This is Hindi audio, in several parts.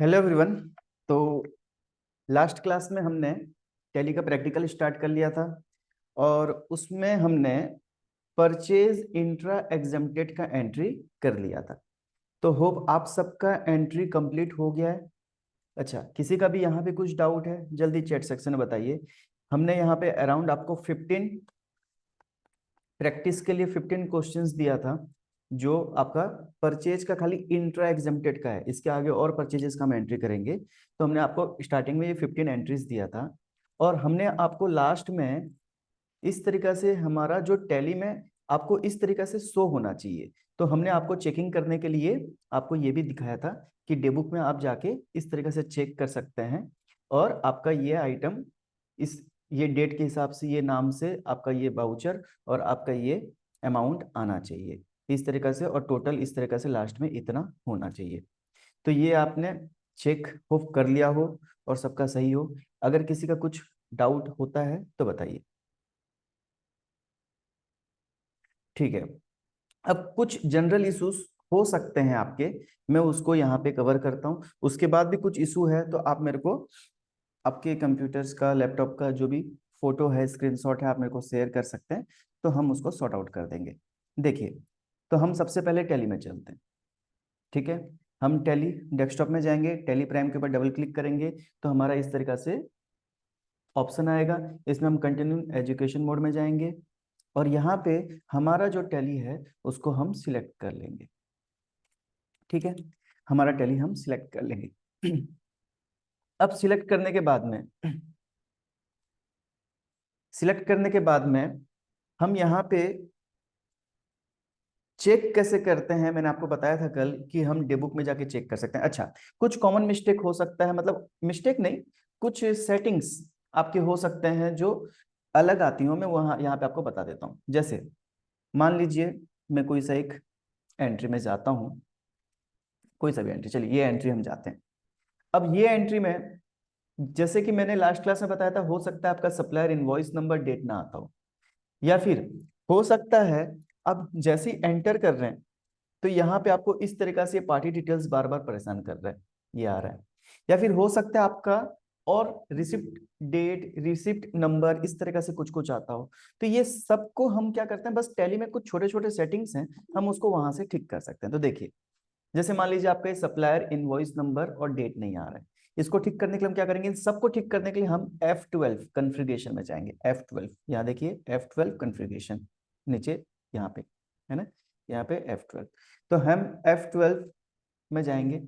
Hello everyone. तो लास्ट क्लास में हमने टैली का प्रैक्टिकल स्टार्ट कर लिया था और उसमें हमने परचेज इंट्रा एग्जेम्प्टेड का एंट्री कर लिया था। तो होप आप सबका एंट्री कंप्लीट हो गया है। अच्छा, किसी का भी यहाँ पे कुछ डाउट है जल्दी चैट सेक्शन में बताइए। हमने यहाँ पे अराउंड आपको 15 प्रैक्टिस के लिए 15 क्वेश्चंस दिया था, जो आपका परचेज का खाली इंट्रा एग्जेम्प्टेड का है। इसके आगे और परचेजेस का हम एंट्री करेंगे। तो हमने आपको स्टार्टिंग में ये 15 एंट्रीज दिया था और हमने आपको लास्ट में इस तरीका से हमारा जो टैली में आपको इस तरीका से शो होना चाहिए। तो हमने आपको चेकिंग करने के लिए आपको ये भी दिखाया था कि डेबुक में आप जाके इस तरीके से चेक कर सकते हैं और आपका ये आइटम इस ये डेट के हिसाब से ये नाम से आपका ये वाउचर और आपका ये अमाउंट आना चाहिए इस तरीके से, और टोटल इस तरीके से लास्ट में इतना होना चाहिए। तो ये आपने चेक होप कर लिया हो और सबका सही हो। अगर किसी का कुछ डाउट होता है तो बताइए। ठीक है, अब कुछ जनरल इश्यूज हो सकते हैं आपके, मैं उसको यहाँ पे कवर करता हूँ। उसके बाद भी कुछ इशू है तो आप मेरे को आपके कंप्यूटर्स का लैपटॉप का जो भी फोटो है स्क्रीनशॉट है आप मेरे को शेयर कर सकते हैं, तो हम उसको सॉर्ट आउट कर देंगे। देखिए, तो हम सबसे पहले टैली में चलते हैं। ठीक है, हम टैली डेस्कटॉप में जाएंगे, टैली प्राइम के ऊपर डबल क्लिक करेंगे तो हमारा इस तरीका से ऑप्शन आएगा। इसमें हम कंटिन्यू एजुकेशन मोड में जाएंगे और यहाँ पे हमारा जो टैली है उसको हम सिलेक्ट कर लेंगे। ठीक है, हमारा टैली हम सिलेक्ट कर लेंगे। अब सिलेक्ट करने के बाद में हम यहाँ पे चेक कैसे करते हैं, मैंने आपको बताया था कल कि हम डेबुक में जाके चेक कर सकते हैं। अच्छा, कुछ कॉमन मिस्टेक हो सकता है, मतलब मिस्टेक नहीं, कुछ सेटिंग्स आपके हो सकते हैं जो अलग आती हो, मैं वहाँ यहाँ पे आपको बता देता हूँ। जैसे मान लीजिए मैं कोई सा एक एंट्री में जाता हूँ, कोई सा भी एंट्री, चलिए ये एंट्री हम जाते हैं। अब ये एंट्री में जैसे कि मैंने लास्ट क्लास में बताया था, हो सकता है आपका सप्लायर इनवॉइस नंबर डेट ना आता हो, या फिर हो सकता है आप जैसे ही एंटर कर रहे हैं तो यहाँ पे आपको इस तरीका से पार्टी डिटेल्स बार बार परेशान कर रहा है, ये आ रहा है। या फिर हो सकता है आपका और रिसिप्ट डेट रिसिप्ट नंबर इस तरीका से कुछ कुछ आता हो। तो ये सबको हम क्या करते हैं, बस टैली में कुछ छोटे छोटे सेटिंग्स हैं, हम उसको वहां से ठीक कर सकते हैं। तो देखिए, जैसे मान लीजिए आपका सप्लायर इनवॉइस नंबर और डेट नहीं आ रहा है, इसको ठीक करने के लिए हम क्या करेंगे, इन सबको ठीक करने के लिए हम F12 कॉन्फ़िगरेशन में जाएंगे। F12 यहाँ देखिए, F12 कॉन्फ़िगरेशन नीचे यहाँ पे है ना, यहाँ पे F12। तो हम F12 में जाएंगे,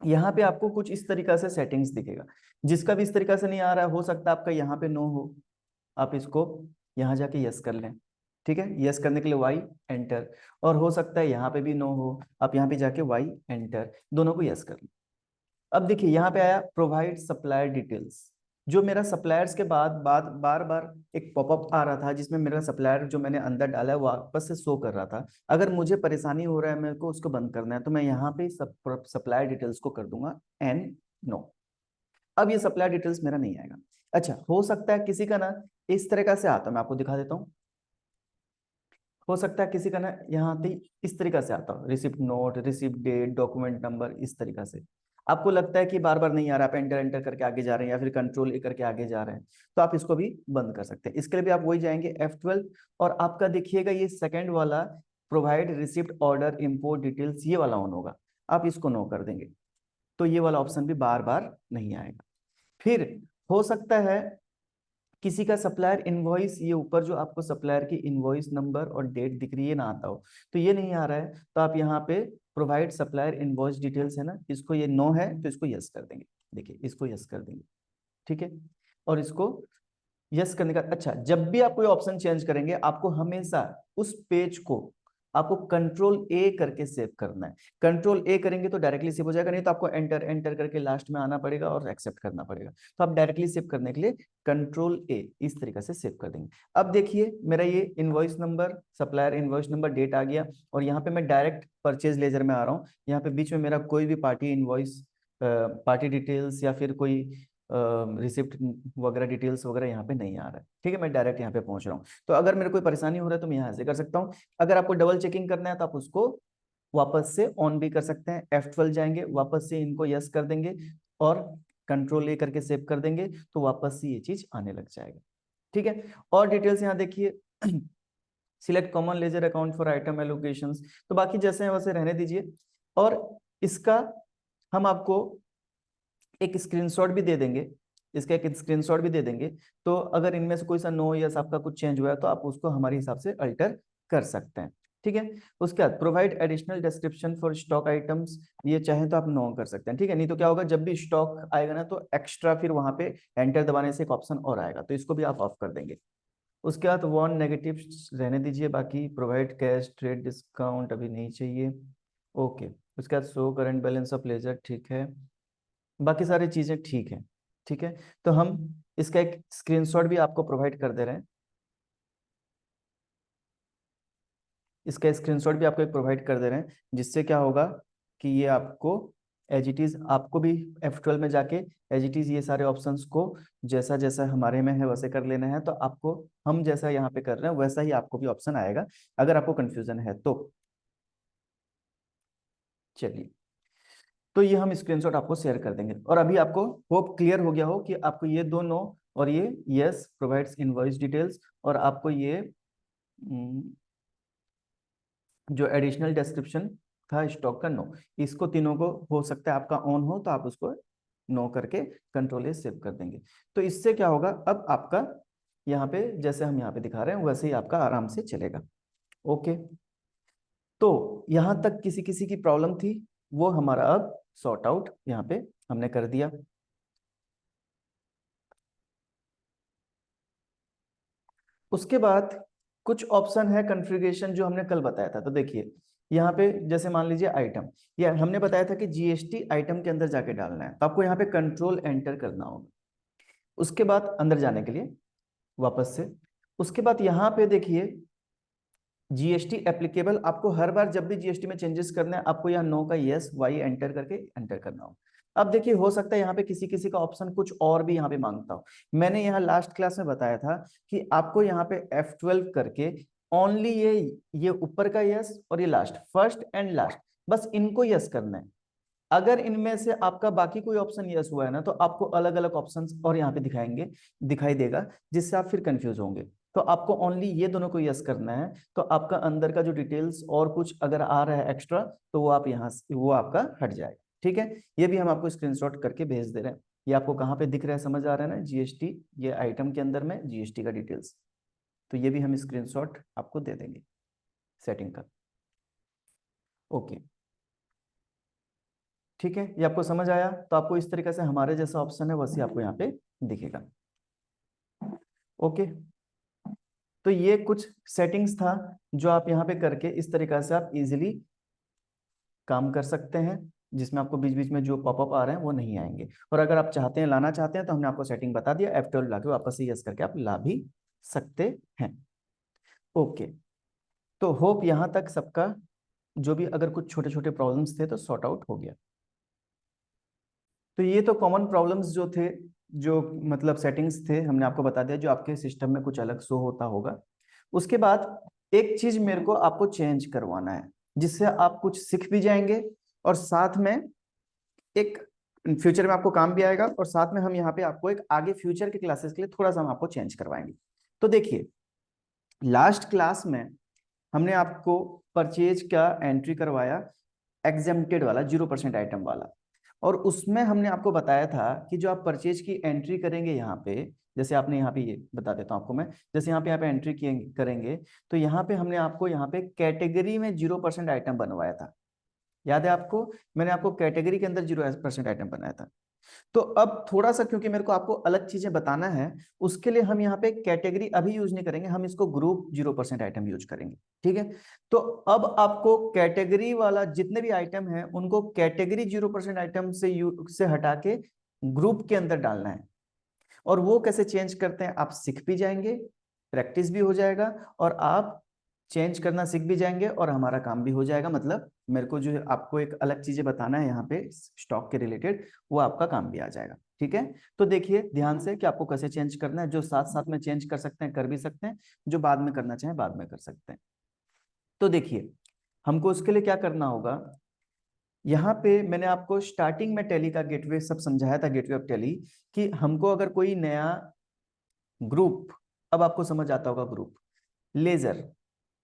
यहाँ पे आपको कुछ इस तरीका से सेटिंग्स दिखेगा। जिसका भी इस तरीका से नहीं आ रहा है, हो सकता है आपका यहाँ पे नो हो, आप इसको यहाँ जाके यस कर लें। ठीक है, यस करने के लिए वाई एंटर, और हो सकता है यहाँ पे भी नो हो, आप यहाँ पे जाके वाई एंटर, दोनों को यस कर लें। अब देखिए यहाँ पे आया प्रोवाइड सप्लायर डिटेल्स। जो मेरा सप्लायर्स के बाद बार बार एक पॉपअप आ रहा था जिसमें मेरा सप्लायर जो मैंने अंदर डाला है वो वापस से शो कर रहा था। अगर मुझे परेशानी हो रहा है, मेरे को उसको बंद करना है, तो मैं यहाँ पे सप्लायर डिटेल्स को कर दूंगा एन नो। अब ये सप्लायर डिटेल्स मेरा नहीं आएगा। अच्छा, हो सकता है किसी का ना इस तरह का से आता, मैं आपको दिखा देता हूँ। हो सकता है किसी का ना यहाँ पे इस तरीका से आता हो, receipt note, receipt date, document number, इस तरीका से आपको लगता है कि बार बार नहीं आ रहा, आप एंटर एंटर करके आगे जा रहे हैं या फिर कंट्रोल ए करके आगे जा रहे हैं, तो आप इसको भी बंद कर सकते हैं। इसके लिए भी आप वही जाएंगे F12, और आपका देखिएगा ये सेकंड वाला provide receipt order import details, ये वाला ऑन होगा, आप इसको नो कर देंगे, तो ये वाला ऑप्शन भी बार बार नहीं आएगा। फिर हो सकता है किसी का सप्लायर इनवॉइस, ये ऊपर जो आपको सप्लायर की इनवॉइस नंबर और डेट दिख रही है ना आता हो, तो ये नहीं आ रहा है, तो आप यहाँ पे प्रोवाइड सप्लायर इनवॉइस डिटेल्स है ना, इसको ये नो है तो इसको यस कर देंगे। देखिए इसको यस कर देंगे। ठीक है, और इसको यस करने का, अच्छा जब भी आप कोई ऑप्शन चेंज करेंगे आपको हमेशा उस पेज को आपको कंट्रोल ए करके सेव करना है। कंट्रोल ए करेंगे तो डायरेक्टली सेव हो जाएगा, नहीं तो आपको एंटर एंटर करके लास्ट में आना पड़ेगा और एक्सेप्ट करना पड़ेगा। तो आप डायरेक्टली सेव करने के लिए कंट्रोल ए इस तरीके से सेव कर देंगे। अब देखिए मेरा ये invoice number, supplier invoice number, date आ गया, और यहाँ पे मैं डायरेक्ट परचेज लेजर में आ रहा हूँ। यहाँ पे बीच में मेरा कोई भी पार्टी इनवॉइस, पार्टी डिटेल्स या फिर कोई रिसिप्ट वगैरह डिटेल्स वगैरह यहाँ पे नहीं आ रहा है। ठीक है, मैं डायरेक्ट यहाँ पे पहुंच रहा हूँ। तो अगर मेरे कोई परेशानी हो रहा है तो मैं यहाँ से कर सकता हूँ। अगर आपको डबल चेकिंग करना है तो आप उसको वापस से ऑन भी कर सकते हैं, F12 जाएंगे, वापस से इनको यस कर देंगे और कंट्रोल ए करके सेव कर देंगे, तो वापस से ये चीज आने लग जाएगा। ठीक है, और डिटेल्स यहाँ देखिए, select common ledger account for item allocations, तो बाकी जैसे हैं वैसे रहने दीजिए। और इसका हम आपको एक स्क्रीनशॉट भी दे देंगे, इसका एक स्क्रीनशॉट भी दे देंगे, तो अगर इनमें से कोई सा नो या आपका कुछ चेंज हुआ है तो आप उसको हमारे हिसाब से अल्टर कर सकते हैं। ठीक है, उसके बाद provide additional description for stock items, ये चाहे तो आप नो कर सकते हैं। ठीक है, नहीं तो क्या होगा, जब भी स्टॉक आएगा ना तो एक्स्ट्रा फिर वहां पे एंटर दबाने से एक ऑप्शन और आएगा, तो इसको भी आप ऑफ कर देंगे। उसके बाद वन नेगेटिव रहने दीजिए, बाकी प्रोवाइड कैश ट्रेड डिस्काउंट अभी नहीं चाहिए। ओके, उसके बाद show current balance of ledger, ठीक है, बाकी सारी चीजें ठीक है। ठीक है, तो हम इसका एक स्क्रीनशॉट भी आपको प्रोवाइड कर दे रहे हैं, इसका स्क्रीनशॉट भी आपको एक प्रोवाइड कर दे रहे हैं, जिससे क्या होगा कि ये आपको एज इट इज, आपको भी F12 में जाके एज इट इज ये सारे ऑप्शंस को जैसा जैसा हमारे में है वैसे कर लेना है, तो आपको हम जैसा यहाँ पे कर रहे हैं वैसा ही आपको भी ऑप्शन आएगा, अगर आपको कंफ्यूजन है तो। चलिए, तो ये हम स्क्रीनशॉट आपको शेयर कर देंगे, और अभी आपको होप क्लियर हो गया हो कि आपको ये दो नो और ये यस प्रोवाइड्स इनवॉइस डिटेल्स, और आपको ये जो एडिशनल डिस्क्रिप्शन था स्टॉक का, नो, इसको तीनों को हो सकता है आपका ऑन हो तो आप उसको नो करके कंट्रोल ए सेव कर देंगे। तो इससे क्या होगा, अब आपका यहाँ पे जैसे हम यहाँ पे दिखा रहे हैं वैसे ही आपका आराम से चलेगा। ओके, तो यहाँ तक किसी किसी की प्रॉब्लम थी, वो हमारा अब सॉर्ट आउट यहाँ पे हमने कर दिया। उसके बाद कुछ ऑप्शन है कॉन्फ़िगरेशन जो हमने कल बताया था, तो देखिए यहाँ पे जैसे मान लीजिए आइटम, या हमने बताया था कि जीएसटी आइटम के अंदर जाके डालना है, तो आपको यहाँ पे कंट्रोल एंटर करना होगा। उसके बाद अंदर जाने के लिए वापस से, उसके बाद यहाँ पे देखिए जीएसटी एप्लीकेबल, आपको हर बार जब भी जीएसटी में चेंजेस करना है आपको यहाँ नो का यस वाई एंटर करके एंटर करना होगा। अब देखिए हो सकता है यहाँ पे किसी किसी का ऑप्शन कुछ और भी यहाँ पे मांगता हो, मैंने यहाँ लास्ट क्लास में बताया था कि आपको यहाँ पे F12 करके ओनली ये ऊपर का यस और ये लास्ट, फर्स्ट एंड लास्ट, बस इनको यस करना है। अगर इनमें से आपका बाकी कोई ऑप्शन यस हुआ है ना तो आपको अलग अलग ऑप्शंस और यहाँ पे दिखाई देगा, जिससे आप फिर कंफ्यूज होंगे। तो आपको ओनली ये दोनों को यस करना है, तो आपका अंदर का जो डिटेल्स और कुछ अगर आ रहा है एक्स्ट्रा तो वो आप यहाँ से वो आपका हट जाएगा। ठीक है, ये भी हम आपको स्क्रीनशॉट करके भेज दे रहे हैं। ये आपको कहाँ पे दिख रहा है, समझ आ रहा है ना, जीएसटी, ये आइटम के अंदर में जीएसटी का डिटेल्स, तो ये भी हम स्क्रीनशॉट आपको दे देंगे सेटिंग का। ओके, ठीक है, ये आपको समझ आया, तो आपको इस तरीके से हमारे जैसा ऑप्शन है वैसे आपको यहाँ पे दिखेगा। ओके, तो ये कुछ सेटिंग्स था जो आप यहाँ पे करके इस तरीके से आप इजीली काम कर सकते हैं, जिसमें आपको बीच बीच में जो पॉपअप आ रहे हैं वो नहीं आएंगे। और अगर आप चाहते हैं लाना चाहते हैं तो हमने आपको सेटिंग बता दिया, F12 ला के वापस से यस करके आप ला भी सकते हैं। ओके, तो होप यहाँ तक सबका जो भी अगर कुछ छोटे छोटे प्रॉब्लम्स थे तो सॉर्ट आउट हो गया। तो ये तो कॉमन प्रॉब्लम्स जो थे, जो मतलब सेटिंग्स थे, हमने आपको बता दिया जो आपके सिस्टम में कुछ अलग शो होता होगा। उसके बाद एक चीज मेरे को आपको चेंज करवाना है, जिससे आप कुछ सीख भी जाएंगे और साथ में एक फ्यूचर में आपको काम भी आएगा, और साथ में हम यहाँ पे आपको एक आगे फ्यूचर के क्लासेस के लिए थोड़ा सा हम आपको चेंज करवाएंगे। तो देखिए लास्ट क्लास में हमने आपको परचेज का एंट्री करवाया, एग्जेम्प्टेड वाला 0% आइटम वाला, और उसमें हमने आपको बताया था कि जो आप परचेज की एंट्री करेंगे यहाँ पे, जैसे आपने यहाँ पे, ये बता देता हूँ आपको मैं, जैसे यहाँ पे एंट्री करेंगे तो यहाँ पे हमने आपको यहाँ पे कैटेगरी में 0% आइटम बनवाया था, याद है आपको, मैंने आपको कैटेगरी के अंदर 0% आइटम बनाया था। तो अब थोड़ा सा क्योंकि मेरे को आपको अलग चीजें बताना है, उसके लिए हम यहाँ पे कैटेगरी अभी यूज नहीं करेंगे, हम इसको ग्रुप 0% आइटम यूज करेंगे। ठीक है, तो अब आपको कैटेगरी वाला जितने भी आइटम है उनको कैटेगरी 0% आइटम से हटा के ग्रुप के अंदर डालना है, और वो कैसे चेंज करते हैं आप सीख भी जाएंगे, प्रैक्टिस भी हो जाएगा, और आप चेंज करना सीख भी जाएंगे और हमारा काम भी हो जाएगा। मतलब मेरे को जो आपको एक अलग चीजें बताना है यहाँ पे स्टॉक के रिलेटेड, वो आपका काम भी आ जाएगा। ठीक है, तो देखिए ध्यान से कि आपको कैसे चेंज करना है, जो साथ साथ में चेंज कर सकते हैं कर भी सकते हैं, जो बाद में करना चाहें बाद में कर सकते हैं। तो देखिए हमको उसके लिए क्या करना होगा, यहाँ पे मैंने आपको स्टार्टिंग में टैली का गेटवे सब समझाया था, गेटवे ऑफ टैली, कि हमको अगर कोई नया ग्रुप, अब आपको समझ आता होगा group, ledger,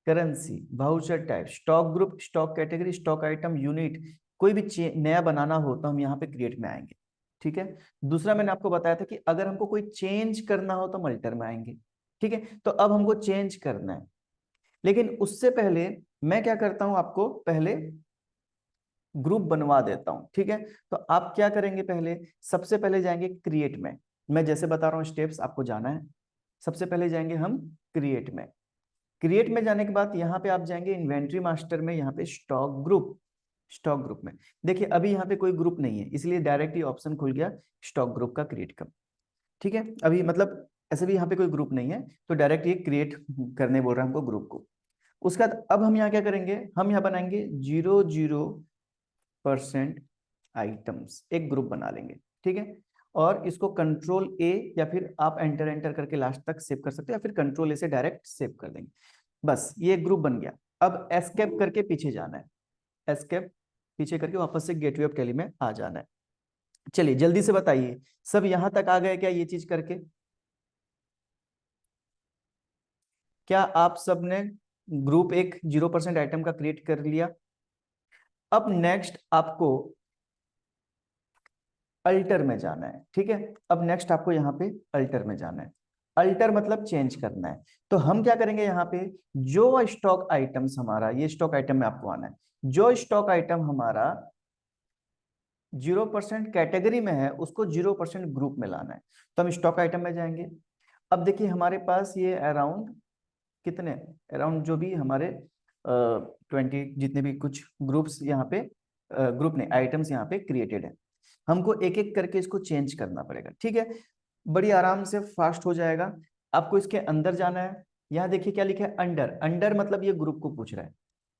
currency, voucher type, stock group, stock category, stock item, unit, कोई भी नया बनाना हो तो हम यहाँ पे क्रिएट में आएंगे। ठीक है। दूसरा मैंने आपको बताया था कि अगर हमको कोई चेंज करना हो तो हम अल्टर में आएंगे। ठीक है। तो अब हमको चेंज करना है, लेकिन उससे पहले मैं क्या करता हूं, आपको पहले ग्रुप बनवा देता हूं। ठीक है। तो आप क्या करेंगे, पहले सबसे पहले जाएंगे क्रिएट में। मैं जैसे बता रहा हूं स्टेप्स आपको जाना है। सबसे पहले जाएंगे हम क्रिएट में। क्रिएट में जाने के बाद यहाँ पे आप जाएंगे इन्वेंट्री मास्टर में, यहाँ पे स्टॉक ग्रुप, स्टॉक ग्रुप में देखिए अभी यहाँ पे कोई ग्रुप नहीं है, इसलिए डायरेक्ट ये ऑप्शन खुल गया स्टॉक ग्रुप का क्रिएट कर। ठीक है। अभी मतलब ऐसे भी यहाँ पे कोई ग्रुप नहीं है, तो डायरेक्ट ये क्रिएट करने बोल रहा है हमको ग्रुप को। उसके बाद अब हम यहाँ क्या करेंगे, हम यहाँ बनाएंगे 0% आइटम्स, एक ग्रुप बना लेंगे। ठीक है। और इसको कंट्रोल ए, या फिर आप एंटर एंटर करके लास्ट तक सेव कर सकते हो, या फिर कंट्रोल ए से डायरेक्ट सेव कर देंगे। बस ये एक ग्रुप बन गया। अब एस्केप करके पीछे जाना है, एस्केप पीछे करके वापस से गेटवे ऑफ टैली में आ जाना है। चलिए जल्दी से बताइए, सब यहां तक आ गए क्या ये चीज करके? क्या आप सब ने ग्रुप एक 0% आइटम का क्रिएट कर लिया? अब नेक्स्ट आपको अल्टर में जाना है। ठीक है। अब नेक्स्ट आपको यहाँ पे अल्टर में जाना है। अल्टर मतलब चेंज करना है। तो हम क्या करेंगे, यहाँ पे जो स्टॉक आइटम्स हमारा, ये स्टॉक आइटम में आपको आना है, जो स्टॉक आइटम हमारा 0% कैटेगरी में है उसको 0% ग्रुप में लाना है। तो हम स्टॉक आइटम में जाएंगे। अब देखिए हमारे पास ये अराउंड कितने, अराउंड जो भी हमारे 20 जितने भी कुछ ग्रुप्स यहाँ पे, ग्रुप ने आइटम्स यहाँ पे क्रिएटेड है। हमको एक एक करके इसको चेंज करना पड़ेगा। ठीक है। बड़ी आराम से फास्ट हो जाएगा। आपको इसके अंदर जाना है। यहाँ देखिए क्या लिखा है, अंडर, अंडर मतलब ये ग्रुप को पूछ रहा है,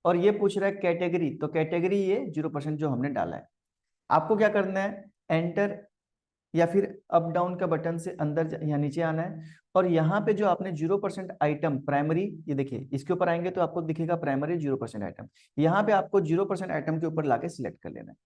और ये पूछ रहा है कैटेगरी, तो कैटेगरी ये 0% जो हमने डाला है। आपको क्या करना है, एंटर या फिर अप डाउन का बटन से अंदर या नीचे आना है, और यहाँ पे जो आपने 0% आइटम प्राइमरी, ये देखिए इसके ऊपर आएंगे तो आपको दिखेगा प्राइमरी 0% आइटम, यहाँ पे आपको 0% आइटम के ऊपर लाके सिलेक्ट कर लेना है।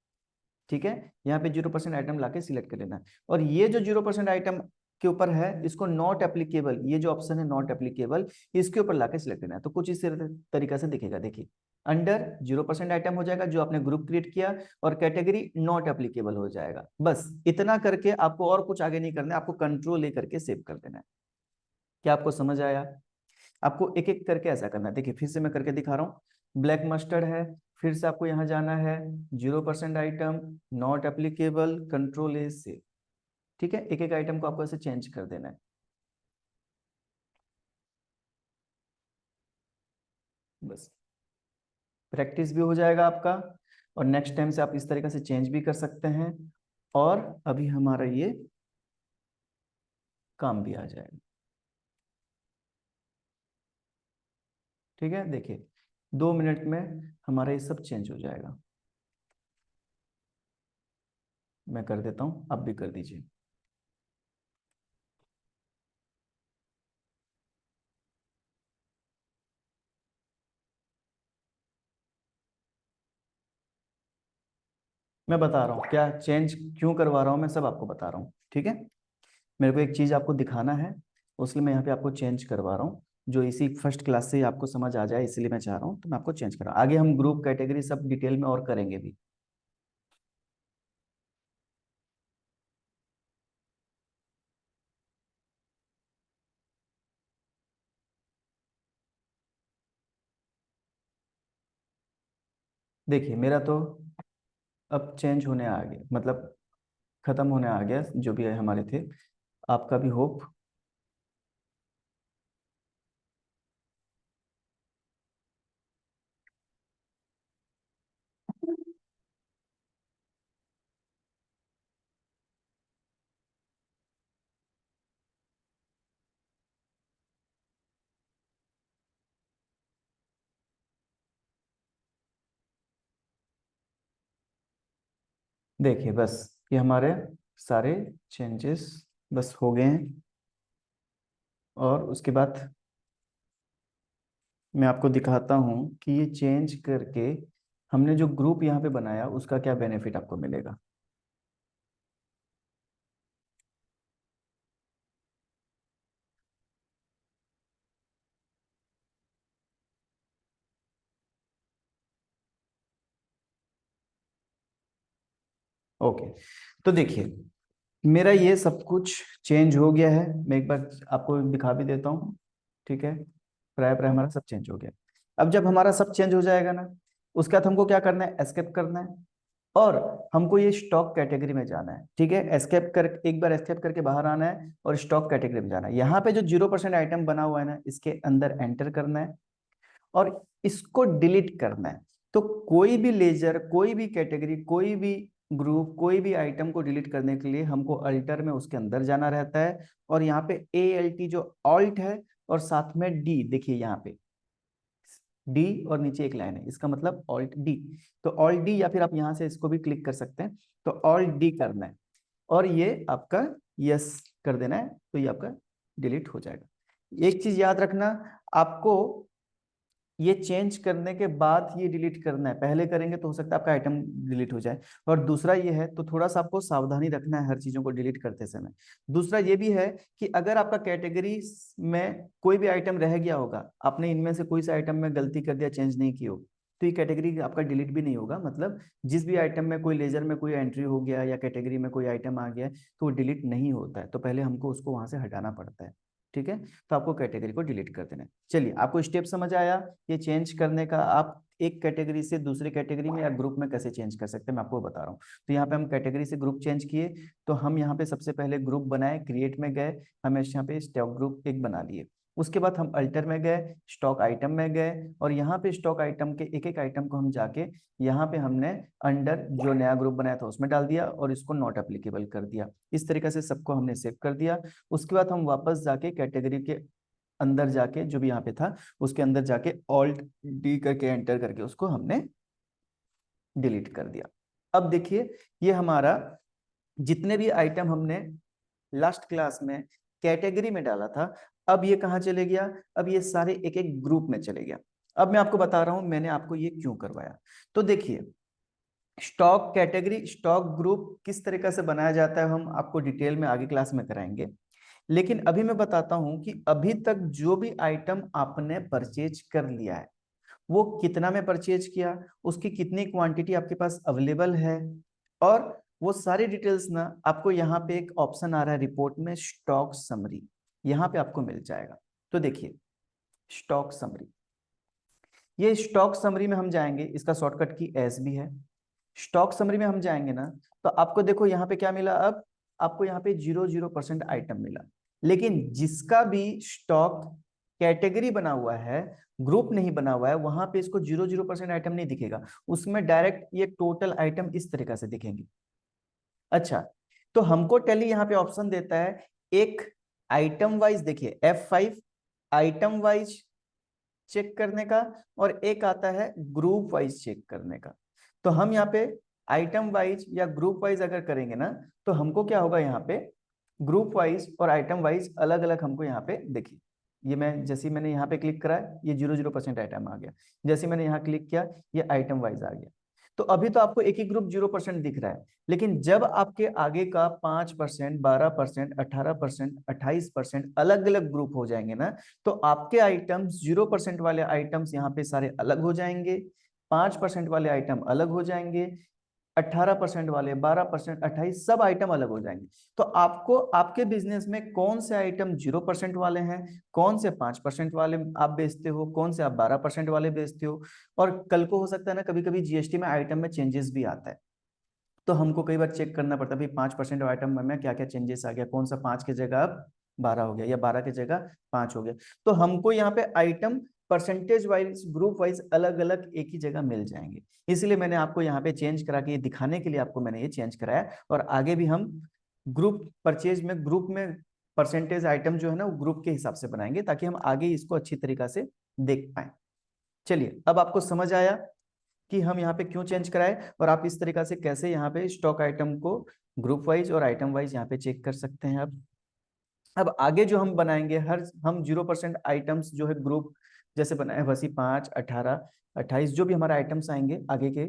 ठीक है। यहाँ पे 0% आइटम लाके सिलेक्ट कर लेना है, और ये जो 0% आइटम के ऊपर है इसको नॉट एप्लीकेबल, ये जो ऑप्शन है नॉट एप्लीकेबल, इसके ऊपर लाके सिलेक्ट करना है। तो कुछ इस तरीका से दिखेगा, देखिए अंडर 0% आइटम हो जाएगा जो आपने ग्रुप क्रिएट किया, और कैटेगरी नॉट एप्लीकेबल हो जाएगा। बस इतना करके आपको और कुछ आगे नहीं करना है, आपको कंट्रोल ले करके सेव कर देना है। क्या आपको समझ आया? आपको एक एक करके ऐसा करना है। देखिए फिर से मैं करके दिखा रहा हूँ, ब्लैक मस्टर्ड है, फिर से आपको यहाँ जाना है 0% आइटम, नॉट एप्लीकेबल, कंट्रोल ए से। ठीक है। एक एक आइटम को आपको ऐसे चेंज कर देना है। बस प्रैक्टिस भी हो जाएगा आपका, और नेक्स्ट टाइम से आप इस तरीके से चेंज भी कर सकते हैं, और अभी हमारा ये काम भी आ जाएगा। ठीक है। देखिए 2 मिनट में हमारा ये सब चेंज हो जाएगा। मैं कर देता हूँ, आप भी कर दीजिए। मैं बता रहा हूँ क्या चेंज क्यों करवा रहा हूँ, मैं सब आपको बता रहा हूँ। ठीक है। मेरे को एक चीज आपको दिखाना है, उसलिए मैं यहाँ पे आपको चेंज करवा रहा हूँ, जो इसी फर्स्ट क्लास से ही आपको समझ आ जाए, इसलिए मैं चाह रहा हूँ, तो मैं आपको चेंज कर रहा हूँ। आगे हम ग्रुप कैटेगरी सब डिटेल में और करेंगे भी। देखिए मेरा तो अब चेंज होने आ गया, मतलब खत्म होने आ गया जो भी है हमारे थे। आपका भी होप। देखिए बस ये हमारे सारे चेंजेस बस हो गए हैं, और उसके बाद मैं आपको दिखाता हूं कि ये चेंज करके हमने जो ग्रुप यहाँ पे बनाया उसका क्या बेनिफिट आपको मिलेगा। ओके, तो देखिए मेरा ये सब कुछ चेंज हो गया है। मैं एक बार आपको दिखा भी देता हूँ। ठीक है, प्राय प्राय हमारा सब चेंज हो गया। अब जब हमारा सब चेंज हो जाएगा ना, उसके बाद हमको क्या करना है, एस्केप करना है और हमको ये स्टॉक कैटेगरी में जाना है। ठीक है, एस्केप कर, एक बार एस्केप करके बाहर आना है और स्टॉक कैटेगरी में जाना है। यहाँ पे जो 0% आइटम बना हुआ है ना, इसके अंदर एंटर करना है और इसको डिलीट करना है। तो कोई भी लेजर, कोई भी कैटेगरी, कोई भी ग्रुप, कोई भी आइटम को डिलीट करने के लिए हमको अल्टर में उसके अंदर जाना रहता है। और यहाँ पे ALT जो ऑल्ट है और साथ में डी, देखिए यहाँ पे डी और नीचे एक लाइन है, इसका मतलब ऑल्ट डी। तो ऑल्ट डी, या फिर आप यहाँ से इसको भी क्लिक कर सकते हैं। तो ऑल्ट डी करना है और ये आपका यस कर देना है, तो ये आपका डिलीट हो जाएगा। एक चीज याद रखना, आपको ये चेंज करने के बाद ये डिलीट करना है। पहले करेंगे तो हो सकता है आपका आइटम डिलीट हो जाए। और दूसरा ये है, तो थोड़ा सा आपको सावधानी रखना है हर चीजों को डिलीट करते समय। दूसरा ये भी है कि अगर आपका कैटेगरी में कोई भी आइटम रह गया होगा, आपने इनमें से कोई सा आइटम में गलती कर दिया, चेंज नहीं की हो, तो ये कैटेगरी आपका डिलीट भी नहीं होगा। मतलब जिस भी आइटम में कोई लेजर में कोई एंट्री हो गया या कैटेगरी में कोई आइटम आ गया है, तो वो डिलीट नहीं होता है। तो पहले हमको उसको वहां से हटाना पड़ता है। ठीक है, तो आपको कैटेगरी को डिलीट कर देना है। चलिए, आपको स्टेप समझ आया ये चेंज करने का। आप एक कैटेगरी से दूसरी कैटेगरी में या ग्रुप में कैसे चेंज कर सकते हैं, मैं आपको बता रहा हूँ। तो यहाँ पे हम कैटेगरी से ग्रुप चेंज किए, तो हम यहाँ पे सबसे पहले ग्रुप बनाए, क्रिएट में गए, हमें यहाँ पे स्टॉक ग्रुप एक बना लिए। उसके बाद हम अल्टर में गए, स्टॉक आइटम में गए और यहाँ पे स्टॉक आइटम के एक एक आइटम को हम जाके यहाँ पे हमने अंडर जो नया ग्रुप बनाया था उसमें डाल दिया और इसको नॉट एप्लीकेबल कर दिया। इस तरीके से सबको हमने सेव कर दिया। उसके बाद हम वापस जाके कैटेगरी के अंदर जाके, जो भी यहाँ पे था उसके अंदर जाके ऑल्ट डी करके एंटर करके उसको हमने डिलीट कर दिया। अब देखिए, ये हमारा जितने भी आइटम हमने लास्ट क्लास में कैटेगरी में डाला था, अब ये कहाँ चले गया, अब ये सारे एक एक ग्रुप में चले गया। अब मैं आपको बता रहा हूं मैंने आपको ये क्यों करवाया। तो देखिए, स्टॉक कैटेगरी, स्टॉक ग्रुप किस तरीके से बनाया जाता है हम आपको डिटेल में आगे क्लास में कराएंगे। लेकिन अभी मैं बताता हूं कि अभी तक जो भी आइटम आपने परचेज कर लिया है, वो कितना में परचेज किया, उसकी कितनी क्वांटिटी आपके पास अवेलेबल है, और वो सारी डिटेल्स ना आपको यहाँ पे एक ऑप्शन आ रहा है रिपोर्ट में, स्टॉक समरी, यहाँ पे आपको मिल जाएगा। तो देखिए, स्टॉक समरी, ये स्टॉक समरी में हम जाएंगे, इसका शॉर्टकट की एस भी है। स्टॉक समरी में हम जाएंगे ना, तो आपको देखो यहाँ पे क्या मिला, अब आपको यहाँ पे 0% आइटम मिला। लेकिन जिसका भी स्टॉक कैटेगरी बना हुआ है, ग्रुप नहीं बना हुआ है, वहां पे इसको 0% आइटम नहीं दिखेगा, उसमें डायरेक्ट ये टोटल आइटम इस तरीके से दिखेंगे। अच्छा, तो हमको टैली यहाँ पे ऑप्शन देता है एक आइटम वाइज, देखिए F5 आइटम वाइज चेक करने का, और एक आता है ग्रुप वाइज चेक करने का। तो हम यहाँ पे आइटम वाइज या ग्रुप वाइज अगर करेंगे ना, तो हमको क्या होगा, यहाँ पे ग्रुप वाइज और आइटम वाइज अलग अलग हमको यहाँ पे देखिए। ये मैं जैसे मैंने यहाँ पे क्लिक करा, ये 0% आइटम आ गया। जैसे मैंने यहाँ क्लिक किया, ये आइटम वाइज आ गया। तो अभी तो आपको एक ही ग्रुप 0% दिख रहा है, लेकिन जब आपके आगे का 5%, 12%, 18%, 28% अलग अलग ग्रुप हो जाएंगे ना, तो आपके आइटम्स 0% वाले आइटम्स यहाँ पे सारे अलग हो जाएंगे, 5% वाले आइटम अलग हो जाएंगे, 18% वाले, 12%, 28, सब आइटम अलग हो जाएंगे। तो आपको आपके बिजनेस में कौन से आइटम 0% वाले हैं, कौन से 5% वाले आप बेचते हो, कौन से आप 12% वाले बेचते हो। और कल को हो सकता है ना, कभी कभी जीएसटी में आइटम में चेंजेस भी आता है, तो हमको कई बार चेक करना पड़ता है भाई 5% आइटम में क्या क्या चेंजेस आ गया, कौन सा 5 की जगह अब 12 हो गया या 12 की जगह 5 हो गया। तो हमको यहाँ पे item percentage wise, group wise अलग अलग एक ही जगह मिल जाएंगे। इसलिए मैंने आपको यहाँ पे चेंज करा के ये दिखाने के लिए आपको मैंने ये चेंज कराया। और आगे भी हम ग्रुप परचेज में, ग्रुप में परसेंटेज आइटम जो है ना वो ग्रुप के हिसाब से बनाएंगे, ताकि हम आगे इसको अच्छी तरीका से देख पाए। चलिए, अब आपको समझ आया कि हम यहाँ पे क्यों चेंज कराए, और आप इस तरीका से कैसे यहाँ पे स्टॉक आइटम को ग्रुप वाइज और आइटम वाइज यहाँ पे चेक कर सकते हैं। अब आगे जो हम बनाएंगे, हर हम 0% आइटम्स जो है ग्रुप जैसे बनाए वैसे 5, 18, 28 जो भी हमारा आइटम्स आएंगे आगे के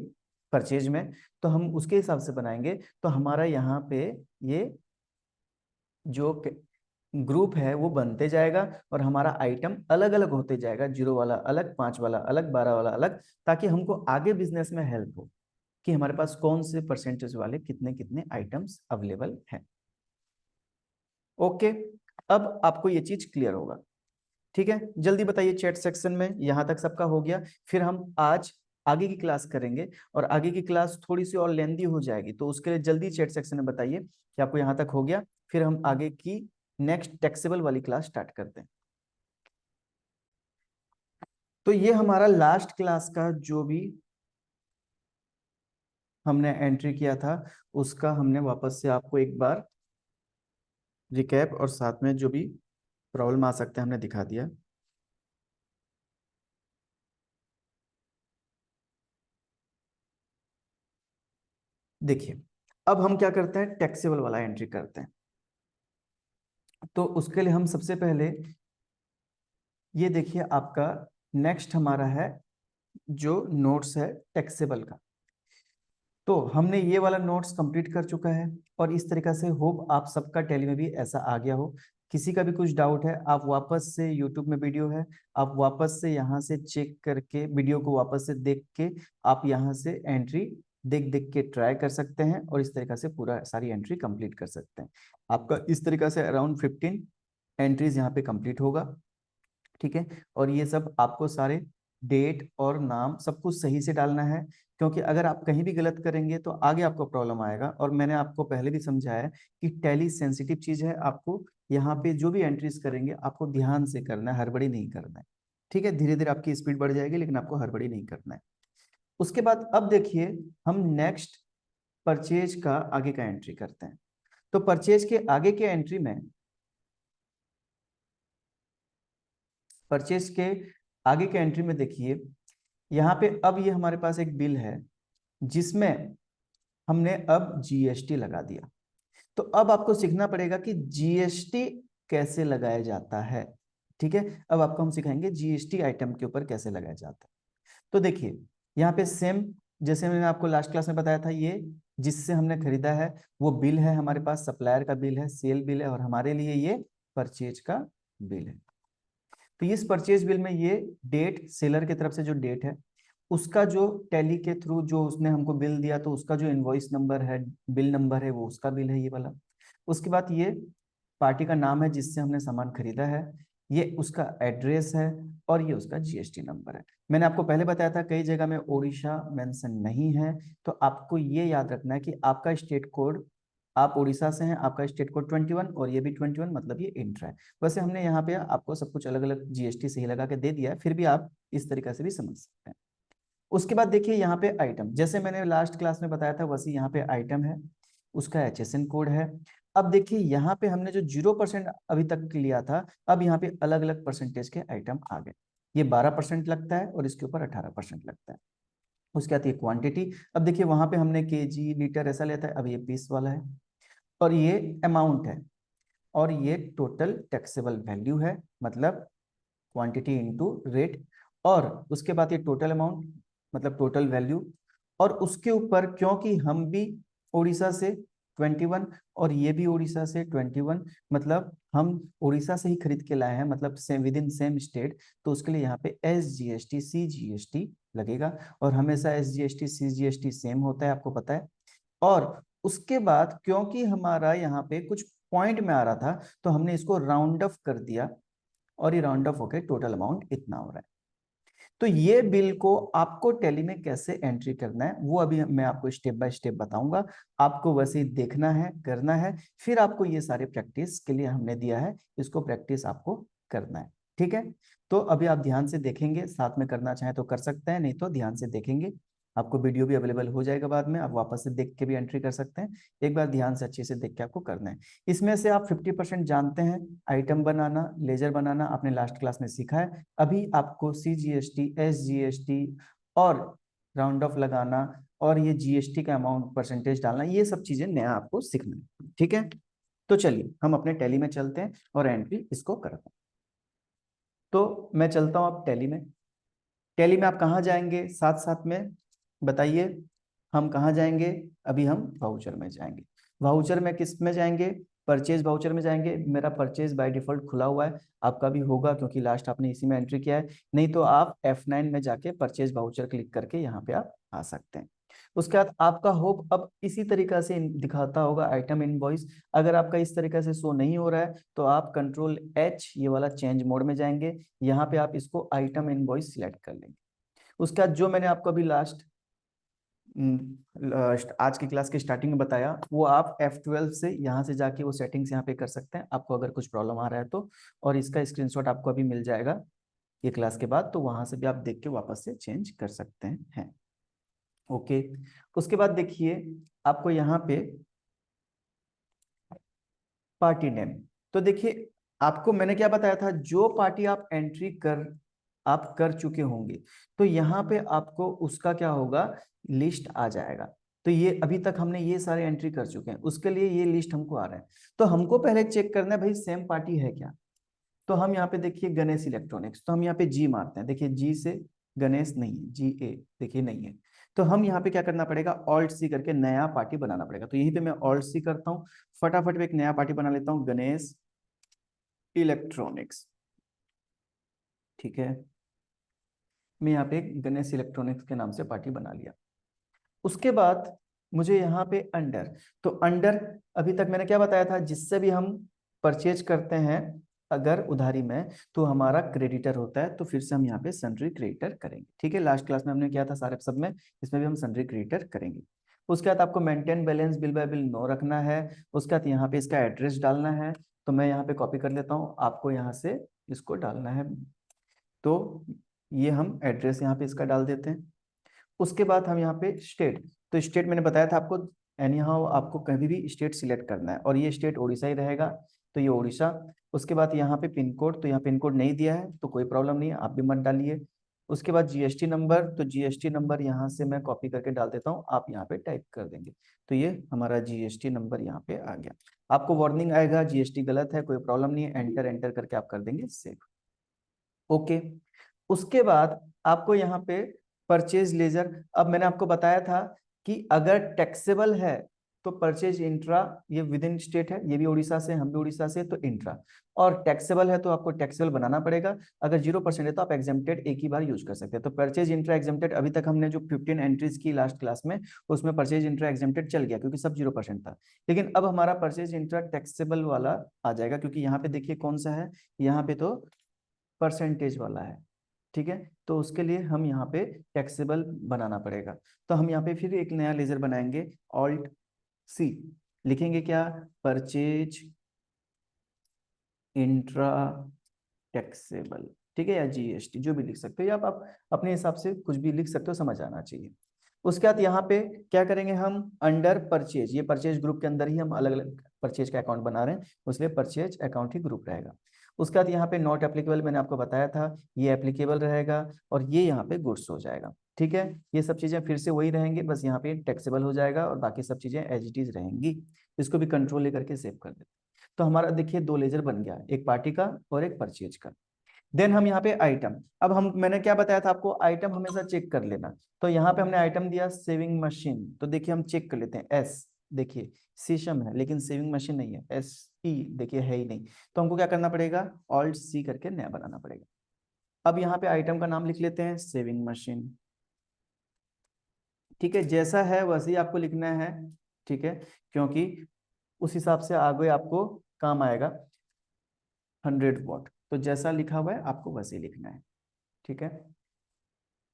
परचेज में, तो हम उसके हिसाब से बनाएंगे। तो हमारा यहाँ पे ये जो ग्रुप है वो बनते जाएगा और हमारा आइटम अलग अलग होते जाएगा, 0 वाला अलग, 5 वाला अलग, 12 वाला अलग, ताकि हमको आगे बिजनेस में हेल्प हो कि हमारे पास कौन से परसेंटेज वाले कितने कितने आइटम्स अवेलेबल हैं। ओके, अब आपको ये चीज क्लियर होगा। ठीक है, जल्दी बताइए चैट सेक्शन में, यहां तक सबका हो गया? फिर हम आज आगे की क्लास करेंगे और आगे की क्लास थोड़ी सी और लेंदी हो जाएगी, तो उसके लिए जल्दी चैट सेक्शन में बताइए कि आपको यहां तक हो गया। फिर हम आगे की नेक्स्ट टैक्सेबल वाली क्लास स्टार्ट करते हैं। तो ये हमारा लास्ट क्लास का जो भी हमने एंट्री किया था उसका हमने वापस से आपको एक बार रिकैप और साथ में जो भी प्रॉब्लम आ सकते हैं हमने दिखा दिया। देखिए, अब हम क्या करते हैं, टैक्सेबल वाला एंट्री करते हैं। तो उसके लिए हम सबसे पहले ये देखिए, आपका नेक्स्ट हमारा है जो नोट्स है टैक्सेबल का। तो हमने ये वाला नोट्स कंप्लीट कर चुका है और इस तरीका से होप आप सबका टैली में भी ऐसा आ गया हो। किसी का भी कुछ डाउट है आप वापस से यूट्यूब में वीडियो है, आप वापस से यहाँ से चेक करके वीडियो को वापस से देख के आप यहाँ से एंट्री देख देख के ट्राई कर सकते हैं और इस तरीका से पूरा सारी एंट्री कंप्लीट कर सकते हैं। आपका इस तरीका से अराउंड 15 एंट्रीज यहाँ पे कंप्लीट होगा। ठीक है, और ये सब आपको सारे डेट और नाम सब कुछ सही से डालना है, क्योंकि अगर आप कहीं भी गलत करेंगे तो आगे आपको प्रॉब्लम आएगा। और मैंने आपको पहले भी समझाया है कि टैली सेंसिटिव चीज है, आपको यहाँ पे जो भी एंट्रीज करेंगे आपको ध्यान से करना है, हड़बड़ी नहीं करना है। ठीक है, धीरे धीरे आपकी स्पीड बढ़ जाएगी लेकिन आपको हड़बड़ी नहीं करना है। उसके बाद अब देखिए, हम नेक्स्ट परचेज का आगे का एंट्री करते हैं। तो परचेज के आगे के एंट्री में, परचेज के आगे के एंट्री में देखिए, यहाँ पे अब ये हमारे पास एक बिल है जिसमें हमने अब जीएसटी लगा दिया। तो अब आपको सीखना पड़ेगा कि जीएसटी कैसे लगाया जाता है। ठीक है, अब आपको हम सिखाएंगे जीएसटी आइटम के ऊपर कैसे लगाया जाता है। तो देखिए, यहाँ पे सेम जैसे मैंने आपको लास्ट क्लास में बताया था, ये जिससे हमने खरीदा है वो बिल है हमारे पास, सप्लायर का बिल है, सेल बिल है, और हमारे लिए ये परचेज का बिल है। तो इस परचेज बिल में ये डेट, सेलर की तरफ से जो डेट है उसका जो टैली के थ्रू जो उसने हमको बिल दिया तो उसका जो इनवॉइस नंबर है, बिल नंबर है, वो उसका बिल है ये वाला। उसके बाद ये पार्टी का नाम है जिससे हमने सामान खरीदा है, ये उसका एड्रेस है, और ये उसका जीएसटी नंबर है। मैंने आपको पहले बताया था कई जगह में ओडिशा मेंशन नहीं है, तो आपको ये याद रखना है कि आपका स्टेट कोड, आप उड़ीसा से हैं, आपका स्टेट कोड 21 और ये भी 21, मतलब ये इंट्रा है। वैसे हमने यहाँ पे आपको सब कुछ अलग अलग जीएसटी सही लगा के दे दिया है, फिर भी आप इस तरीके से भी समझ सकते हैं। उसके बाद देखिए यहाँ पे आइटम, जैसे मैंने लास्ट क्लास में बताया था वैसे यहाँ पे आइटम है, उसका एचएसएन कोड है। अब देखिए यहाँ पे हमने जो 0% अभी तक लिया था, अब यहाँ पे अलग अलग परसेंटेज के आइटम आ गए। ये 12% लगता है और इसके ऊपर 18% लगता है। उसके बाद ये क्वांटिटी, अब देखिए वहां पे हमने केजी लीटर ऐसा लेता है, अब ये पीस वाला है, और ये अमाउंट है, और ये टोटल टैक्सेबल वैल्यू है, मतलब क्वांटिटी इनटू रेट, और उसके बाद ये टोटल अमाउंट मतलब टोटल वैल्यू, और उसके ऊपर क्योंकि हम भी उड़ीसा से 21 और ये भी उड़ीसा से 21, मतलब हम उड़ीसा से ही खरीद के लाए हैं, मतलब same with in same state, तो उसके लिए यहाँ पे SGST CGST लगेगा। और हमेशा SGST CGST सेम होता है, आपको पता है। और उसके बाद क्योंकि हमारा यहाँ पे कुछ पॉइंट में आ रहा था तो हमने इसको राउंड ऑफ कर दिया, और ये राउंड ऑफ होकर टोटल अमाउंट इतना हो रहा है। तो ये बिल को आपको टैली में कैसे एंट्री करना है वो अभी मैं आपको स्टेप बाय स्टेप बताऊंगा। आपको वैसे ही देखना है, करना है, फिर आपको ये सारे प्रैक्टिस के लिए हमने दिया है, इसको प्रैक्टिस आपको करना है। ठीक है, तो अभी आप ध्यान से देखेंगे, साथ में करना चाहें तो कर सकते हैं, नहीं तो ध्यान से देखेंगे। आपको वीडियो भी अवेलेबल हो जाएगा बाद में, आप वापस से देख के भी एंट्री कर सकते हैं। एक बार ध्यान से अच्छे से देख के आपको करना है। इसमें से आप 50% जानते हैं, आइटम बनाना, लेजर बनाना आपने लास्ट क्लास में सीखा है। अभी आपको CGST SGST और राउंड ऑफ लगाना और ये जीएसटी का अमाउंट परसेंटेज डालना, ये सब चीजें नया आपको सीखना है। ठीक है, तो चलिए हम अपने टैली में चलते हैं और एंट्री इसको करते हैं। तो मैं चलता हूँ अब टैली में। टैली में आप कहाँ जाएंगे, साथ साथ में बताइए, हम कहाँ जाएंगे? अभी हम वाउचर में जाएंगे। वाउचर में किस में जाएंगे? परचेज वाउचर में जाएंगे। मेरा परचेज बाय डिफॉल्ट खुला हुआ है, आपका भी होगा क्योंकि लास्ट आपने इसी में एंट्री किया है। नहीं तो आप F9 में जाके परचेज वाउचर क्लिक करके यहाँ पे आप आ सकते हैं। उसके बाद आपका होप अब इसी तरीका से दिखाता होगा आइटम इनवॉइस। अगर आपका इस तरीके से शो नहीं हो रहा है तो आप Ctrl+H ये वाला चेंज मोड में जाएंगे। यहाँ पे आप इसको आइटम इनवॉइस सिलेक्ट कर लेंगे। उसके बाद जो मैंने आपको अभी आज की क्लास के स्टार्टिंग में बताया, वो आप F12 से यहाँ से जाके वो सेटिंग्स यहाँ पे कर सकते हैं, आपको अगर कुछ प्रॉब्लम आ रहा है तो। और इसका स्क्रीनशॉट आपको अभी मिल जाएगा ये क्लास के बाद, तो वहां से भी आप देख के वापस से चेंज कर सकते हैं। ओके, उसके बाद देखिए आपको यहाँ पे पार्टी नेम, तो देखिए आपको मैंने क्या बताया था, जो पार्टी आप कर चुके होंगे तो यहाँ पे आपको उसका क्या होगा, लिस्ट आ जाएगा। तो ये अभी तक हमने ये सारे एंट्री कर चुके हैं, उसके लिए ये लिस्ट हमको आ रहा है। तो हमको पहले चेक करना है भाई सेम पार्टी है क्या। तो हम यहाँ पे देखिए गणेश इलेक्ट्रॉनिक्स, तो हम यहाँ पे जी मारते हैं। देखिए जी से गणेश नहीं है, GA देखिए नहीं है। तो हम यहाँ पे क्या करना पड़ेगा, Alt+C करके नया पार्टी बनाना पड़ेगा। तो यहीं पे मैं Alt+C करता हूँ, फटाफट में एक नया पार्टी बना लेता हूँ, गणेश इलेक्ट्रॉनिक्स। ठीक है, मैं यहाँ पे गणेश इलेक्ट्रॉनिक्स के नाम से पार्टी बना लिया। उसके बाद मुझे यहाँ पे अंडर, तो अंडर अभी तक मैंने क्या बताया था, जिससे भी हम परचेज करते हैं अगर उधारी में तो हमारा क्रेडिटर होता है, तो फिर से हम यहाँ पे सन्ड्री क्रेडिटर करेंगे। ठीक है, लास्ट क्लास में हमने किया था सारे सब में, इसमें भी हम सन्ड्री क्रेडिटर करेंगे। उसके बाद आपको maintain balance bill by bill no रखना है। उसके बाद यहाँ पे इसका एड्रेस डालना है, तो मैं यहाँ पे कॉपी कर लेता हूँ, आपको यहाँ से इसको डालना है। तो ये हम एड्रेस यहाँ पे इसका डाल देते हैं। उसके बाद हम यहाँ पे स्टेट, तो स्टेट मैंने बताया था आपको, एनी हाउ आपको कभी भी स्टेट सिलेक्ट करना है, और ये स्टेट उड़ीसा ही रहेगा, तो ये उड़ीसा। उसके बाद यहाँ पे पिन कोड, तो यहाँ पिन कोड नहीं दिया है तो कोई प्रॉब्लम नहीं है, आप भी मत डालिए। उसके बाद GST नंबर, तो GST नंबर यहाँ से मैं कॉपी करके डाल देता हूँ, आप यहाँ पे टाइप कर देंगे। तो ये हमारा GST नंबर यहाँ पे आ गया। आपको वार्निंग आएगा GST गलत है, कोई प्रॉब्लम नहीं है, एंटर एंटर करके आप कर देंगे सेव। ओके, उसके बाद आपको यहाँ पे परचेज लेजर, अब मैंने आपको बताया था कि अगर टैक्सेबल है तो परचेज इंट्रा, ये विद इन स्टेट है, ये भी उड़ीसा से, हम भी उड़ीसा से, तो इंट्रा। और टैक्सेबल है तो आपको टैक्सेबल बनाना पड़ेगा। अगर 0% है तो आप एग्जेम्प्टेड एक ही बार यूज कर सकते हैं। तो परचेज इंट्रा एग्जेम्प्टेड, अभी तक हमने जो 15 एंट्रीज की लास्ट क्लास में, उसमें परचेज इंट्रा एग्जेम्प्टेड चल गया क्योंकि सब 0% था। लेकिन अब हमारा परचेज इंट्रा टैक्सेबल वाला आ जाएगा, क्योंकि यहाँ पे देखिए कौन सा है, यहाँ पे तो परसेंटेज वाला है। ठीक है, तो उसके लिए हम यहाँ पे टैक्सेबल बनाना पड़ेगा। तो हम यहाँ पे फिर एक नया लेजर बनाएंगे, Alt+C, लिखेंगे क्या, परचेज इंट्रा टैक्सेबल। ठीक है, या GST जो भी लिख सकते हो, या आप अपने हिसाब से कुछ भी लिख सकते हो, समझ आना चाहिए। उसके बाद यहाँ पे क्या करेंगे हम, अंडर परचेज, ये परचेज ग्रुप के अंदर ही हम अलग अलग परचेज का अकाउंट बना रहे हैं, इसलिए परचेज अकाउंट ही ग्रुप रहेगा। उसके बाद यहाँ पे नॉट एप्लीकेबल मैंने आपको बताया था, ये एप्लीकेबल रहेगा, और ये यहाँ पे गुड्स हो जाएगा। ठीक है, ये सब चीजें फिर से वही रहेंगी, बस यहाँ पे टैक्सेबल हो जाएगा और बाकी सब चीजें एज इट इज रहेंगी। इसको भी कंट्रोल लेकर के सेव कर देते हैं। तो हमारा देखिए दो लेजर बन गया, एक पार्टी का और एक परचेज का। देन हम यहाँ पे आइटम, अब हम मैंने क्या बताया था आपको, आइटम हमेशा चेक कर लेना। तो यहाँ पे हमने आइटम दिया सेविंग मशीन, तो देखिए हम चेक कर लेते हैं, एस देखिए शीशम है लेकिन सेविंग मशीन नहीं है, SE देखिए है ही नहीं। तो हमको क्या करना पड़ेगा, Alt+C करके नया बनाना पड़ेगा। अब यहाँ पे आइटम का नाम लिख लेते हैं सेविंग मशीन। ठीक है, जैसा है वैसे ही आपको लिखना है। ठीक है, क्योंकि उस हिसाब से आगे आपको काम आएगा। 100 वाट, तो जैसा लिखा हुआ है आपको वैसे ही लिखना है। ठीक है,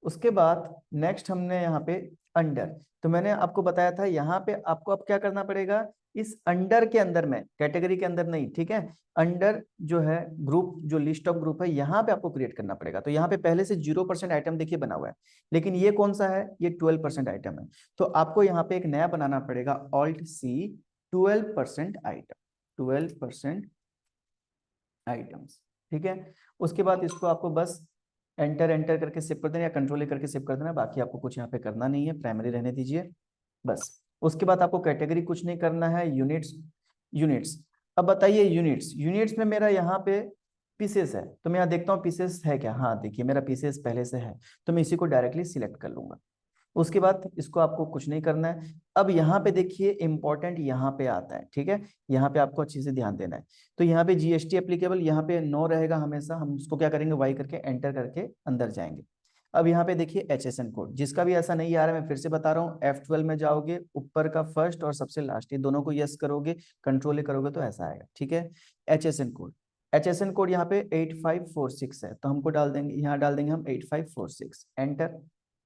उसके बाद नेक्स्ट हमने यहाँ पे अंडर, तो मैंने आपको बताया था यहाँ पे आपको अब क्या करना पड़ेगा, इस अंडर के अंदर में, कैटेगरी के अंदर नहीं। ठीक है, अंडर जो है ग्रुप, जो लिस्ट ऑफ ग्रुप है, यहाँ पे आपको क्रिएट करना पड़ेगा। तो यहाँ पे पहले से 0% आइटम देखिए बना हुआ है, लेकिन ये कौन सा है, ये 12% आइटम है। तो आपको यहाँ पे एक नया बनाना पड़ेगा, Alt+C 12% आइटम, 12% आइटम्स। ठीक है, उसके बाद इसको आपको बस एंटर एंटर करके सेव कर देना, या कंट्रोल करके सेव कर देना, बाकी आपको कुछ यहाँ पे करना नहीं है, प्राइमरी रहने दीजिए बस। उसके बाद आपको कैटेगरी कुछ नहीं करना है, यूनिट्स, यूनिट्स। अब बताइए यूनिट्स, यूनिट्स में मेरा यहाँ पे पीसेस है, तो मैं यहाँ देखता हूँ पीसेस है क्या, हाँ देखिए मेरा पीसेस पहले से है, तो मैं इसी को डायरेक्टली सिलेक्ट कर लूंगा। उसके बाद इसको आपको कुछ नहीं करना है। अब यहाँ पे देखिए इंपॉर्टेंट यहाँ पे आता है, ठीक है, यहाँ पे आपको अच्छे से ध्यान देना है। तो यहाँ पे जीएसटी एप्लीकेबल यहाँ पे नो रहेगा हमेशा, हम उसको क्या करेंगे, वाई करके एंटर करके अंदर जाएंगे। अब यहाँ पे देखिए HSN कोड, जिसका भी ऐसा नहीं आ रहा है मैं फिर से बता रहा हूँ, F12 में जाओगे, ऊपर का फर्स्ट और सबसे लास्ट, ये दोनों को यस करोगे, कंट्रोल करोगे तो ऐसा आएगा, ठीक है। HSN कोड, HSN कोड यहाँ पे 8546 है, तो हमको डाल देंगे, यहाँ डाल देंगे हम 8546, एंटर।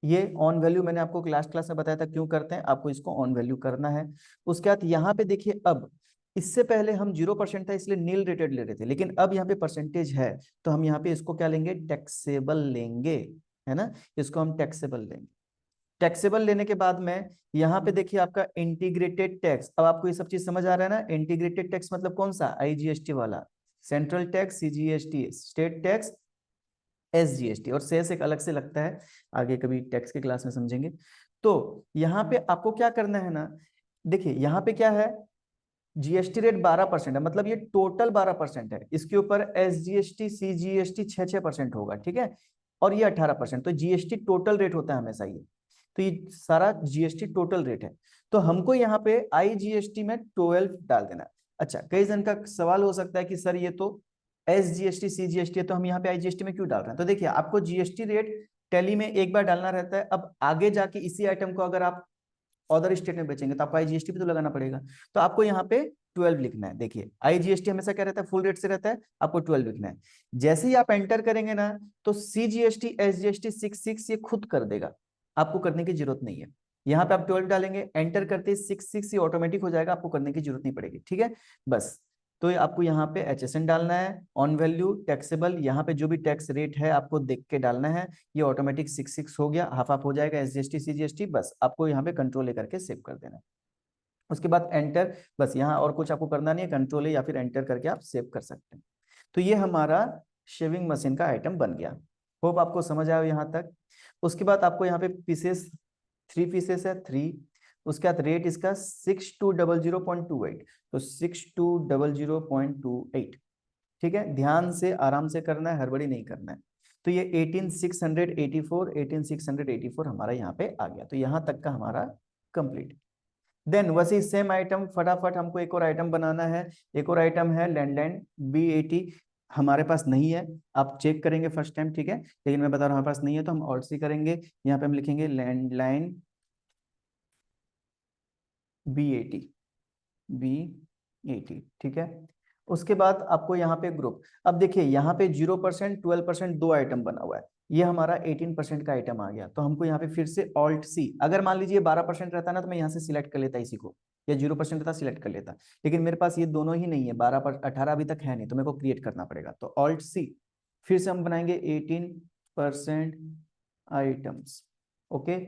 ये ऑन वैल्यू मैंने आपको लास्ट क्लास में बताया था क्यों करते हैं, आपको इसको ऑन वैल्यू करना है। उसके बाद यहाँ पे देखिए, अब इससे पहले हम 0% था इसलिए नील रेटेड ले रहे थे, लेकिन अब यहाँ पे परसेंटेज है, तो हम यहाँ पे इसको क्या लेंगे, टैक्सेबल लेंगे, है ना, इसको हम टैक्सेबल लेंगे। टैक्सेबल लेने के बाद में यहाँ पे देखिए आपका इंटीग्रेटेड टैक्स, अब आपको ये सब चीज समझ आ रहा है ना, इंटीग्रेटेड टैक्स मतलब कौन सा, IGST वाला, central tax, CGST, state tax, SGST, और सेस एक अलग से लगता है, आगे कभी टैक्स के क्लास में समझेंगे। तो यहाँ पे आपको क्या करना है ना, देखिए यहाँ पे क्या है, जीएसटी रेट 12% है, मतलब ये टोटल 12% है, इसके ऊपर SGST CGST 6% होगा, ठीक है, और ये 18%, तो जीएसटी टोटल रेट होता है हमेशा ये, तो ये सारा जीएसटी टोटल रेट है। तो हमको यहाँ पे IGST में 12 डाल देना है। अच्छा, कई जन का सवाल हो सकता है कि सर ये तो SGST CGST है, तो हम यहाँ पे IGST में क्यों डाल रहे हैं, तो देखिए आपको जीएसटी रेट टैली में एक बार डालना रहता है, अब आगे जाके इसी आइटम को अगर आप अदर स्टेट में बेचेंगे तो आपको IGST भी तो लगाना पड़ेगा, तो आपको यहाँ पे 12 लिखना है। देखिए IGST हमेशा क्या रहता है, फुल रेट से रहता है, आपको 12 लिखना है। जैसे ही आप एंटर करेंगे ना, तो CGST SGST 66 ये खुद कर देगा, आपको करने की जरूरत नहीं है। यहाँ पे आप 12 डालेंगे, एंटर करते ही 66 ये ऑटोमेटिक हो जाएगा, आपको करने की जरूरत नहीं पड़ेगी, ठीक है। बस, तो आपको यहाँ पे HSN डालना है, ऑन वैल्यू, टैक्सेबल, यहाँ पे जो भी टैक्स रेट है आपको देख के डालना है, ये ऑटोमेटिक 66 हो गया, हाफ हाफ हो जाएगा SGST CGST, बस आपको यहाँ पे कंट्रोल ए करके सेव कर देना है। उसके बाद एंटर, बस यहाँ और कुछ आपको करना नहीं है, कंट्रोल ए या फिर एंटर करके आप सेव कर सकते हैं। तो ये हमारा शेविंग मशीन का आइटम बन गया। होप आपको समझ आया यहाँ तक। उसके बाद आपको यहाँ पे पीसेस, 3 पीसेस है, 3। उसके बाद रेट इसका 6200.28, तो 6200.28, ठीक है, ध्यान से आराम से करना है, हड़बड़ी नहीं करना है। तो ये 18684 हमारा यहाँ पे आ गया, तो यहाँ तक का हमारा कंप्लीट। देन वैसे सेम आइटम फटाफट हमको एक और आइटम बनाना है। एक और आइटम है लैंडलाइन B80, हमारे पास नहीं है, आप चेक करेंगे फर्स्ट टाइम, ठीक है, लेकिन मैं बता रहा हूँ हमारे पास नहीं है, तो हम ऑल्ट सी करेंगे, यहाँ पे हम लिखेंगे लैंडलाइन B80, ठीक है। उसके बाद आपको यहाँ पे ग्रुप, अब देखिए यहाँ पे 0%, 12%, दो आइटम बना हुआ है, ये हमारा 18% का आइटम आ गया, तो हमको यहाँ पे फिर से ऑल्ट सी, अगर मान लीजिए 12% रहता ना तो मैं यहाँ से सिलेक्ट कर लेता इसी को, या 0% रहता सिलेक्ट कर लेता, लेकिन मेरे पास ये दोनों ही नहीं है, 18 अभी तक है नहीं, तो मेरे को क्रिएट करना पड़ेगा, तो ऑल्ट सी, फिर से हम बनाएंगे 18% आइटम्स, ओके।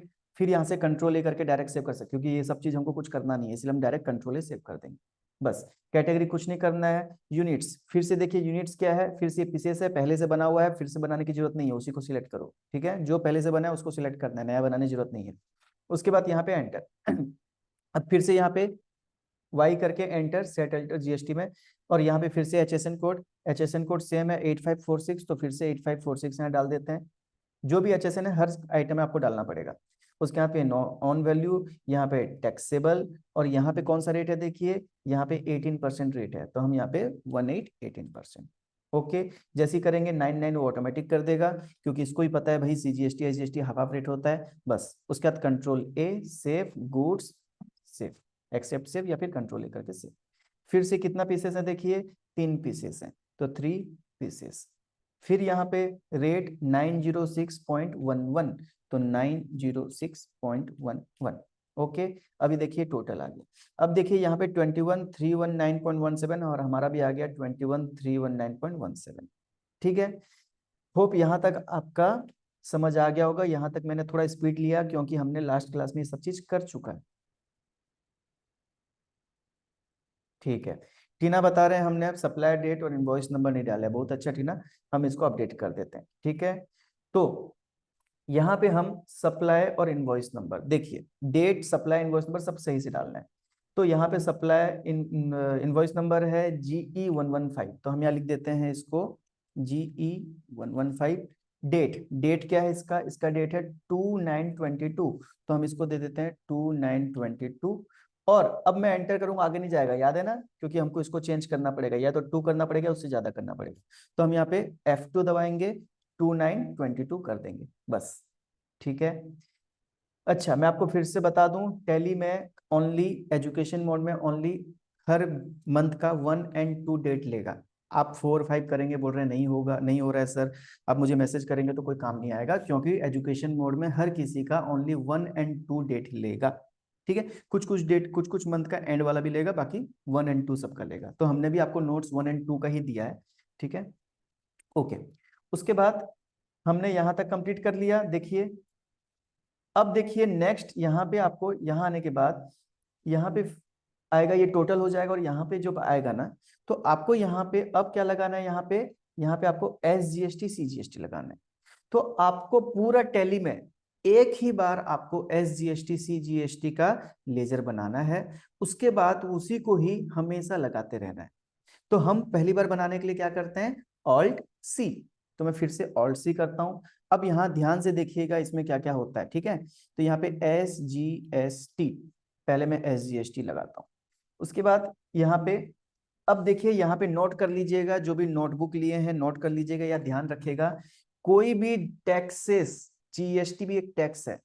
फिर यहाँ से कंट्रोल ए करके डायरेक्ट सेव कर सकते, क्योंकि ये सब चीज हमको कुछ करना नहीं है, इसलिए हम डायरेक्ट कंट्रोल ए सेव कर देंगे, बस। कैटेगरी कुछ नहीं करना है। यूनिट्स, फिर से देखिए यूनिट्स क्या है, फिर से पीसेस है, पहले से बना हुआ है, फिर से बनाने की जरूरत नहीं है, उसी को सिलेक्ट करो, ठीक है, जो पहले से बना है उसको सिलेक्ट करना है, नया बनाने की जरूरत नहीं है। उसके बाद यहाँ पे एंटर अब फिर से यहाँ पे वाई करके एंटर, सेट अल्टर जीएसटी में, और यहाँ पे फिर से HSN कोड सेम है 8546, तो फिर से 8546 यहाँ डाल देते हैं। जो भी HSN है हर आइटम में आपको डालना पड़ेगा। उसके यहाँ पे ऑन वैल्यू, यहाँ पे टैक्सेबल, और यहाँ पे कौन सा रेट है देखिए, यहाँ पे 18% रेट है, तो हम यहाँ पे 18%, ओके। जैसे ही करेंगे 99 वो ऑटोमेटिक कर देगा, क्योंकि इसको ही पता है भाई CGST SGST half half rate होता है, बस। उसके बाद control A, save goods, save, accept save, या फिर कंट्रोल ए करके सेव। फिर से कितना पीसेस है देखिए, 3 पीसेस हैं, तो 3 पीसेस। फिर यहाँ पे रेट 906.11, तो 906.11, ओके। अभी देखिए टोटल आ गया। अब देखिए यहाँ पे 21319.17, और हमारा भी आ गया 21319.17, ठीक है। होप यहाँ तक आपका समझ आ गया होगा। यहाँ तक मैंने थोड़ा स्पीड लिया क्योंकि हमने लास्ट क्लास में ये सब चीज कर चुका है, ठीक है। टीना बता रहे हैं हमने अब सप्लाई डेट और इनवॉइस नंबर नहीं डाला है, बहुत अच्छा टीना, हम इसको अपडेट कर देते हैं, ठीक है। तो यहाँ पे हम सप्लाई और इनवॉइस नंबर, देखिए डेट, सप्लाई, इनवॉइस नंबर सब सही से डालना है। तो यहाँ पे सप्लाई इनवॉइस नंबर है GE115, तो हम यहाँ लिख देते हैं इसको GE115। डेट, डेट क्या है इसका, इसका डेट है 2922, तो हम इसको दे देते हैं 2922। और अब मैं एंटर करूंगा, आगे नहीं जाएगा, याद है ना, क्योंकि हमको इसको चेंज करना पड़ेगा, या तो 2 करना पड़ेगा, उससे ज्यादा करना पड़ेगा। तो हम यहाँ पे F2 दबाएंगे, 2922 कर देंगे बस। ठीक है। अच्छा, मैं आपको फिर से बता दूं, टैली में ओनली एजुकेशन मोड में ओनली हर मंथ का 1 और 2 डेट लेगा। आप 4 5 करेंगे, बोल रहे हैं नहीं होगा, नहीं हो रहा है सर, आप मुझे मैसेज करेंगे तो कोई काम नहीं आएगा, क्योंकि एजुकेशन मोड में हर किसी का ओनली 1 और 2 डेट लेगा। ठीक है, कुछ कुछ डेट, कुछ कुछ मंथ का एंड वाला भी लेगा, बाकी 1 और 2 सबका लेगा। तो हमने भी आपको नोट्स 1 और 2 का ही दिया है। ठीक है, ओके। उसके बाद हमने यहाँ तक कंप्लीट कर लिया। देखिए, अब देखिए नेक्स्ट, यहाँ पे आपको, यहाँ आने के बाद यहाँ पे आएगा, ये टोटल हो जाएगा, और यहाँ पे जो आएगा ना, तो आपको यहाँ पे अब क्या लगाना है, यहाँ पे आपको SGST CGST लगाना है। तो आपको पूरा टैली में एक ही बार आपको SGST CGST का लेजर बनाना है, उसके बाद उसी को ही हमेशा लगाते रहना है। तो हम पहली बार बनाने के लिए क्या करते हैं, Alt+C। तो मैं फिर से Alt+C करता हूं। अब यहाँ ध्यान से देखिएगा इसमें क्या क्या होता है। ठीक है, तो यहाँ पे SGST, पहले मैं SGST लगाता हूँ। उसके बाद यहाँ पे, अब देखिए यहाँ पे नोट कर लीजिएगा, जो भी नोटबुक लिए हैं नोट कर लीजिएगा, या ध्यान रखिएगा, कोई भी टैक्सेस, GST भी एक टैक्स है,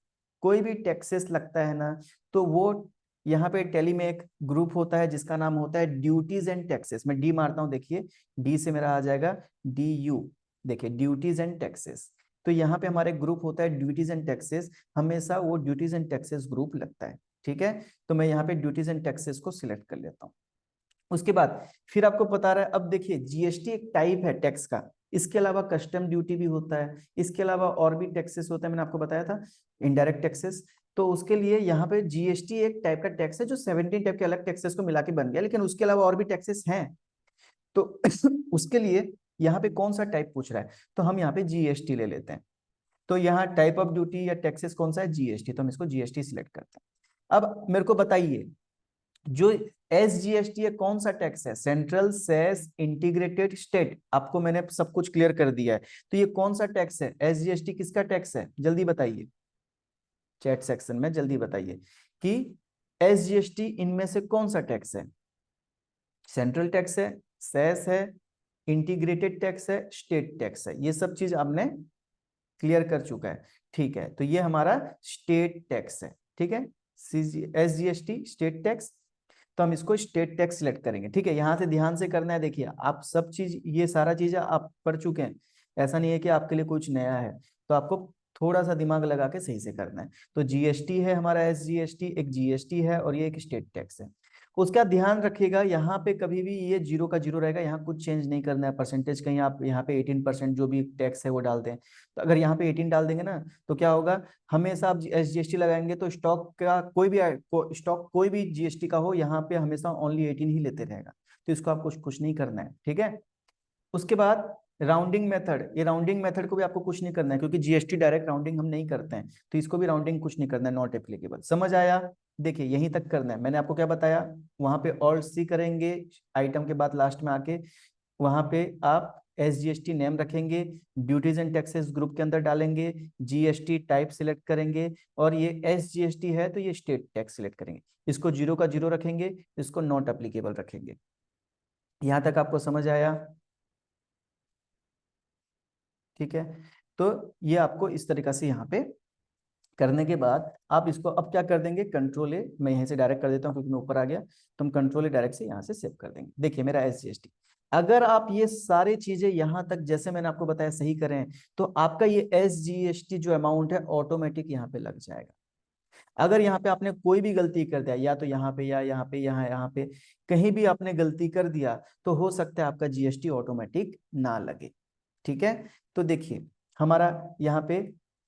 कोई भी टैक्सेस लगता है ना, तो वो यहाँ पे टैली में एक ग्रुप होता है जिसका नाम होता है ड्यूटीज एंड टैक्सेस। मैं डी मारता हूँ, देखिए डी से मेरा आ जाएगा DU। देखिए ड्यूटीज एंड टैक्सेस, तो यहाँ पे हमारे ग्रुप होता है ड्यूटीज एंड टैक्सेस, हमेशा वो ड्यूटीज एंड टैक्सेस ग्रुप लगता है। ठीक है, तो मैं यहाँ पे ड्यूटीज एंड टैक्सेस को सिलेक्ट कर लेता हूँ। उसके बाद फिर आपको पता रहा है, अब देखिए GST एक टाइप है टैक्स का, इसके अलावा कस्टम ड्यूटी भी होता है, इसके अलावा और भी टैक्सेस होता है, मैंने आपको बताया था इनडायरेक्ट टैक्सेस। तो उसके लिए यहाँ पे GST एक टाइप का टैक्स है, जो 17 टाइप के अलग टैक्सेस को मिला के बन गया, लेकिन उसके अलावा और भी टैक्सेस हैं। तो उसके लिए यहाँ पे कौन सा टाइप पूछ रहा है, तो हम यहाँ पे GST ले लेते हैं। तो यहाँ टाइप ऑफ ड्यूटी या टैक्सेस कौन सा है, GST, तो हम इसको GST सिलेक्ट करते हैं। अब मेरे को बताइए, जो SGST है कौन सा टैक्स है, सेंट्रल सेस इंटीग्रेटेड स्टेट, आपको मैंने सब कुछ क्लियर कर दिया है। तो ये कौन सा टैक्स है, SGST किसका टैक्स है, जल्दी बताइए, चैट सेक्शन में जल्दी बताइए कि SGST इनमें से कौन सा टैक्स है। सेंट्रल टैक्स है, सेस है, इंटीग्रेटेड टैक्स है, स्टेट टैक्स है, ये सब चीज आपने क्लियर कर चुका है। ठीक है, तो ये हमारा स्टेट टैक्स है। ठीक है, SGST स्टेट टैक्स, तो हम इसको स्टेट टैक्स सिलेक्ट करेंगे। ठीक है, यहाँ से ध्यान से करना है, देखिए आप सब चीज, ये सारा चीज आप पढ़ चुके हैं, ऐसा नहीं है कि आपके लिए कुछ नया है, तो आपको थोड़ा सा दिमाग लगा के सही से करना है। तो GST है हमारा, SGST एक GST है, और ये एक स्टेट टैक्स है। उसका ध्यान रखिएगा, यहाँ पे कभी भी ये 0 का 0 रहेगा, यहाँ कुछ चेंज नहीं करना है परसेंटेज, कहीं आप यहाँ पे 18% जो भी टैक्स है वो डाल दें, तो अगर यहाँ पे 18 डाल देंगे ना, तो क्या होगा, हमेशा आप SGST लगाएंगे तो स्टॉक का स्टॉक कोई भी GST का हो, यहाँ पे हमेशा ओनली 18 ही लेते रहेगा, तो इसको आपको कुछ नहीं करना है। ठीक है, उसके बाद राउंडिंग मेथड, ये राउंडिंग मेथड को भी आपको कुछ नहीं करना है, क्योंकि GST डायरेक्ट राउंडिंग हम नहीं करते हैं, तो इसको भी राउंडिंग कुछ नहीं करना है, नॉट एप्लीकेबल। समझ आया, देखिए यहीं तक करना है, मैंने आपको क्या बताया, वहां पे Alt+C करेंगे, आइटम के बाद लास्ट में आके वहां पे आप SGST नेम रखेंगे, ड्यूटीज एंड टैक्सेस ग्रुप के अंदर डालेंगे, GST टाइप सिलेक्ट करेंगे, और ये SGST है तो ये स्टेट टैक्स सिलेक्ट करेंगे, इसको 0 का 0 रखेंगे, इसको नॉट एप्लीकेबल रखेंगे। यहां तक आपको समझ आया। ठीक है, तो ये आपको इस तरीका से यहाँ पे करने के बाद आप इसको अब क्या कर देंगे, कंट्रोल A, मैं यहीं से डायरेक्ट कर देता हूँ क्योंकि मैं ऊपर आ गया, तो हम कंट्रोल A डायरेक्ट से यहाँ से सेव कर देंगे। देखिए मेरा SGST, अगर आप ये सारी चीजें यहाँ तक जैसे मैंने आपको बताया सही करें, तो आपका ये SGST जो अमाउंट है ऑटोमेटिक यहाँ पे लग जाएगा। अगर यहाँ पे आपने कोई भी गलती कर दिया, या तो यहाँ पे या यहाँ पे यहाँ पे कहीं भी आपने गलती कर दिया, तो हो सकता है आपका GST ऑटोमेटिक ना लगे। ठीक है, तो देखिए हमारा यहाँ पे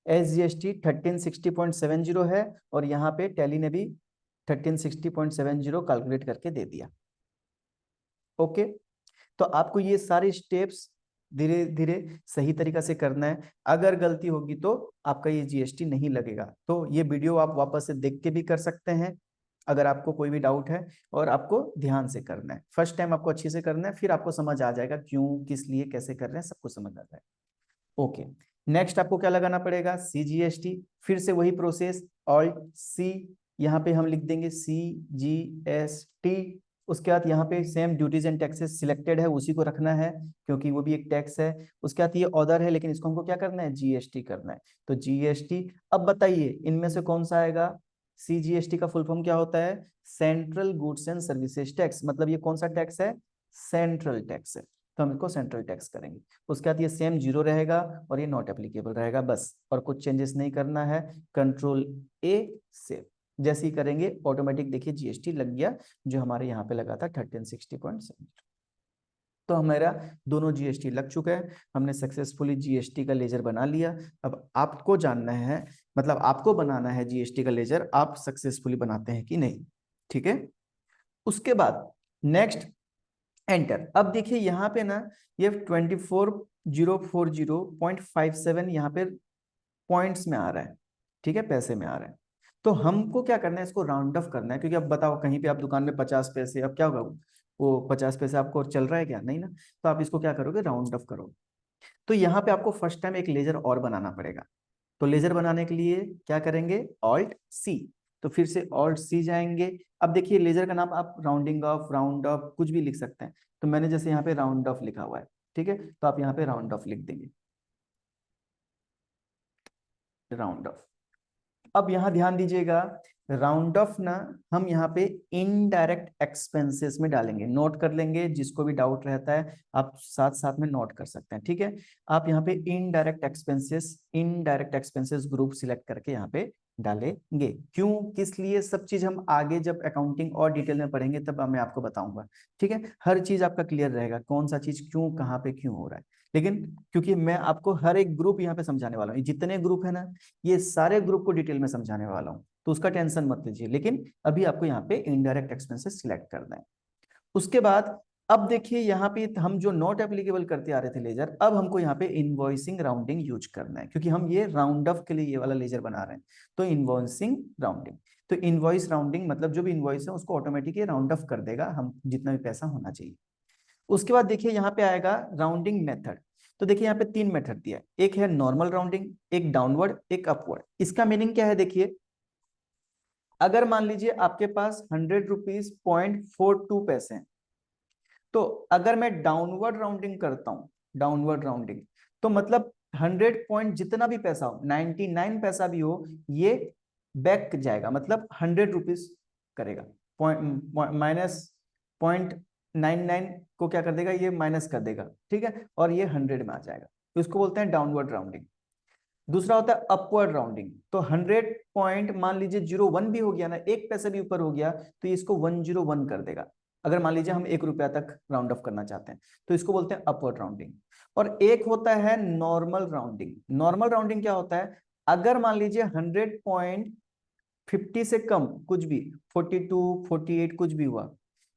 SGST 1360.70 है, और यहाँ पे टैली ने भी 1360.70 कैलकुलेट करके दे दिया। ओके, तो आपको ये सारे स्टेप्स धीरे धीरे सही तरीका से करना है, अगर गलती होगी तो आपका ये GST नहीं लगेगा। तो ये वीडियो आप वापस से देख के भी कर सकते हैं, अगर आपको कोई भी डाउट है, और आपको ध्यान से करना है, फर्स्ट टाइम आपको अच्छे से करना है, फिर आपको समझ आ जाएगा क्यों, किस लिए, कैसे कर रहे हैं, सबको समझ आ जाएगा। ओके, नेक्स्ट आपको क्या लगाना पड़ेगा, CGST। फिर से वही प्रोसेस, ऑल्ट सी, यहाँ पे हम लिख देंगे CGST। उसके बाद यहाँ पे same duties and taxes selected है, उसी को रखना है क्योंकि वो भी एक टैक्स है। उसके बाद ये ऑर्डर है, लेकिन इसको हमको क्या करना है, GST करना है, तो GST। अब बताइए इनमें से कौन सा आएगा, CGST का फुल फॉर्म क्या होता है, central goods and services tax, मतलब ये कौन सा टैक्स है, सेंट्रल टैक्स है, तो हम इसको सेंट्रल टैक्स करेंगे। उसके बाद ये सेम जीरो रहेगा और ये नॉट एप्लीकेबल रहेगा, बस, और कुछ चेंजेस नहीं करना है। कंट्रोल A सेव, जैसे ही करेंगे ऑटोमेटिक देखिए GST लग गया, जो हमारे यहाँ पे लगा था 1360.7। तो हमारा दोनों GST लग चुका है, हमने सक्सेसफुली GST का लेजर बना लिया। अब आपको जानना है, मतलब आपको बनाना है GST का लेजर, आप सक्सेसफुली बनाते हैं कि नहीं, ठीक है। उसके बाद नेक्स्ट एंटर। अब देखिए यहाँ पे ना ये 24,040.57 यहाँ पे पॉइंट्स में आ रहा है, ठीक है, पैसे में आ रहा है। तो हमको क्या करना है, इसको राउंड ऑफ करना है, क्योंकि अब बताओ कहीं पे आप दुकान में 50 पैसे, अब क्या होगा, वो 50 पैसे आपको चल रहा है क्या, नहीं ना, तो आप इसको क्या करोगे, राउंड ऑफ करोगे। तो यहाँ पे आपको फर्स्ट टाइम एक लेजर और बनाना पड़ेगा। तो लेजर बनाने के लिए क्या करेंगे, ऑल्ट सी। तो फिर से ऑल्ट सी जाएंगे। अब देखिए लेजर का नाम आप राउंडिंग ऑफ, राउंड ऑफ कुछ भी लिख सकते हैं, तो मैंने जैसे यहाँ पे राउंड ऑफ लिखा हुआ है, ठीक है, तो आप यहाँ पे राउंड ऑफ लिख देंगे, राउंड ऑफ। अब यहाँ ध्यान दीजिएगा, राउंड ऑफ ना हम यहाँ पे इनडायरेक्ट एक्सपेंसेस में डालेंगे, नोट कर लेंगे, जिसको भी डाउट रहता है आप साथ साथ में नोट कर सकते हैं, ठीक है। आप यहाँ पे इनडायरेक्ट एक्सपेंसेस ग्रुप सिलेक्ट करके यहाँ पे डालेंगे। क्यों, किस लिए, सब चीज हम आगे जब अकाउंटिंग और डिटेल में पढ़ेंगे तब मैं आपको बताऊंगा, ठीक है। हर चीज आपका क्लियर रहेगा, कौन सा चीज क्यों, कहाँ पे क्यों हो रहा है। लेकिन क्योंकि मैं आपको हर एक ग्रुप यहाँ पे समझाने वाला हूँ, जितने ग्रुप है ना, ये सारे ग्रुप को डिटेल में समझाने वाला हूँ, तो उसका टेंशन मत लीजिए। लेकिन अभी आपको यहाँ पे इनडायरेक्ट एक्सपेंसेस सिलेक्ट करना है। उसके बाद अब देखिए यहाँ पे हम जो नॉट एप्लीकेबल करते आ रहे थे लेजर, अब हमको यहाँ पे इनवॉइसिंग राउंडिंग यूज करना है, क्योंकि हम ये राउंड ऑफ के लिए ये वाला लेजर बना रहे हैं। तो इनवॉइसिंग राउंडिंग, तो इनवॉइस राउंडिंग मतलब जो भी इनवॉइस है उसको ऑटोमेटिक राउंड ऑफ कर देगा, हम जितना भी पैसा होना चाहिए। उसके बाद देखिए यहाँ पे आएगा राउंडिंग मेथड। तो देखिए यहाँ पे 3 मेथड दिया है, एक है नॉर्मल राउंडिंग, एक डाउनवर्ड, एक अपवर्ड। इसका मीनिंग क्या है, देखिए अगर मान लीजिए आपके पास 100 रुपीज 0.42 हैं, तो अगर मैं डाउनवर्ड राउंडिंग करता हूं, डाउनवर्ड राउंडिंग, तो मतलब 100 पॉइंट जितना भी पैसा हो, 99 पैसा भी हो, ये बैक जाएगा, मतलब 100 रुपीज करेगा, पॉइंट माइनस 0.99 को क्या कर देगा, ये माइनस कर देगा, ठीक है, और ये 100 में आ जाएगा, तो इसको बोलते हैं डाउनवर्ड राउंडिंग। दूसरा होता है अपवर्ड राउंडिंग, तो 100 पॉइंट मान लीजिए 01 भी हो गया ना, एक पैसे भी ऊपर हो गया, तो इसको 101 कर देगा। अगर मान लीजिए हम 1 रुपया तक राउंड ऑफ करना चाहते हैं, तो इसको बोलते हैं अपवर्ड राउंडिंग। और एक होता है नॉर्मल राउंडिंग। नॉर्मल राउंडिंग क्या होता है, अगर मान लीजिए 100.50 से कम कुछ भी, 42 48 कुछ भी हुआ,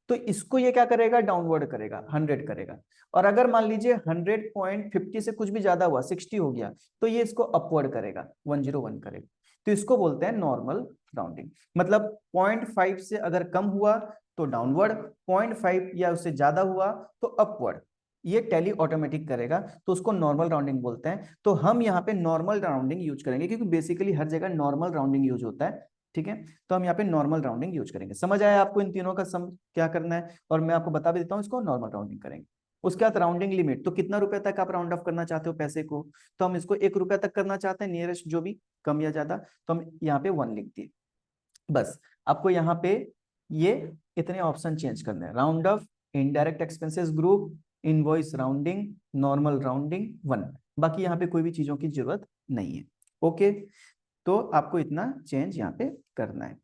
तो इसको ये क्या करेगा, डाउनवर्ड करेगा, 100 करेगा। और अगर मान लीजिए 100.50 से कुछ भी ज्यादा हुआ, 60 हो गया, तो ये इसको अपवर्ड करेगा, 101 करेगा। तो इसको बोलते हैं नॉर्मल राउंडिंग। मतलब 0.5 से अगर कम हुआ तो डाउनवर्ड, 0.5 या उससे ज्यादा हुआ तो अपवर्ड, ये टैली ऑटोमेटिक करेगा, तो उसको नॉर्मल राउंडिंग बोलते हैं। तो हम यहाँ पे नॉर्मल राउंडिंग यूज करेंगे, क्योंकि बेसिकली हर जगह नॉर्मल राउंडिंग यूज होता है, ठीक है। तो हम यहाँ पे नॉर्मल राउंडिंग यूज करेंगे। समझ आया आपको इन तीनों का क्या करना है, और मैं आपको बता भी देता हूँ, इसको नॉर्मल राउंडिंग करेंगे। उसके बाद राउंडिंग लिमिट, तो कितना रुपए तक आप राउंड ऑफ करना चाहते हो पैसे को, तो हम इसको 1 रुपया तक करना चाहते हैं, नियरेस्ट जो भी, कम या ज्यादा, तो हम यहाँ पे 1 लिख दिए। बस आपको यहाँ पे ये इतने ऑप्शन चेंज करने हैं, round of, indirect expenses group, invoice rounding, normal rounding 1। बाकी यहाँ पे कोई भी चीजों की जरूरत नहीं है, ओके। तो आपको इतना चेंज यहाँ पे करना है।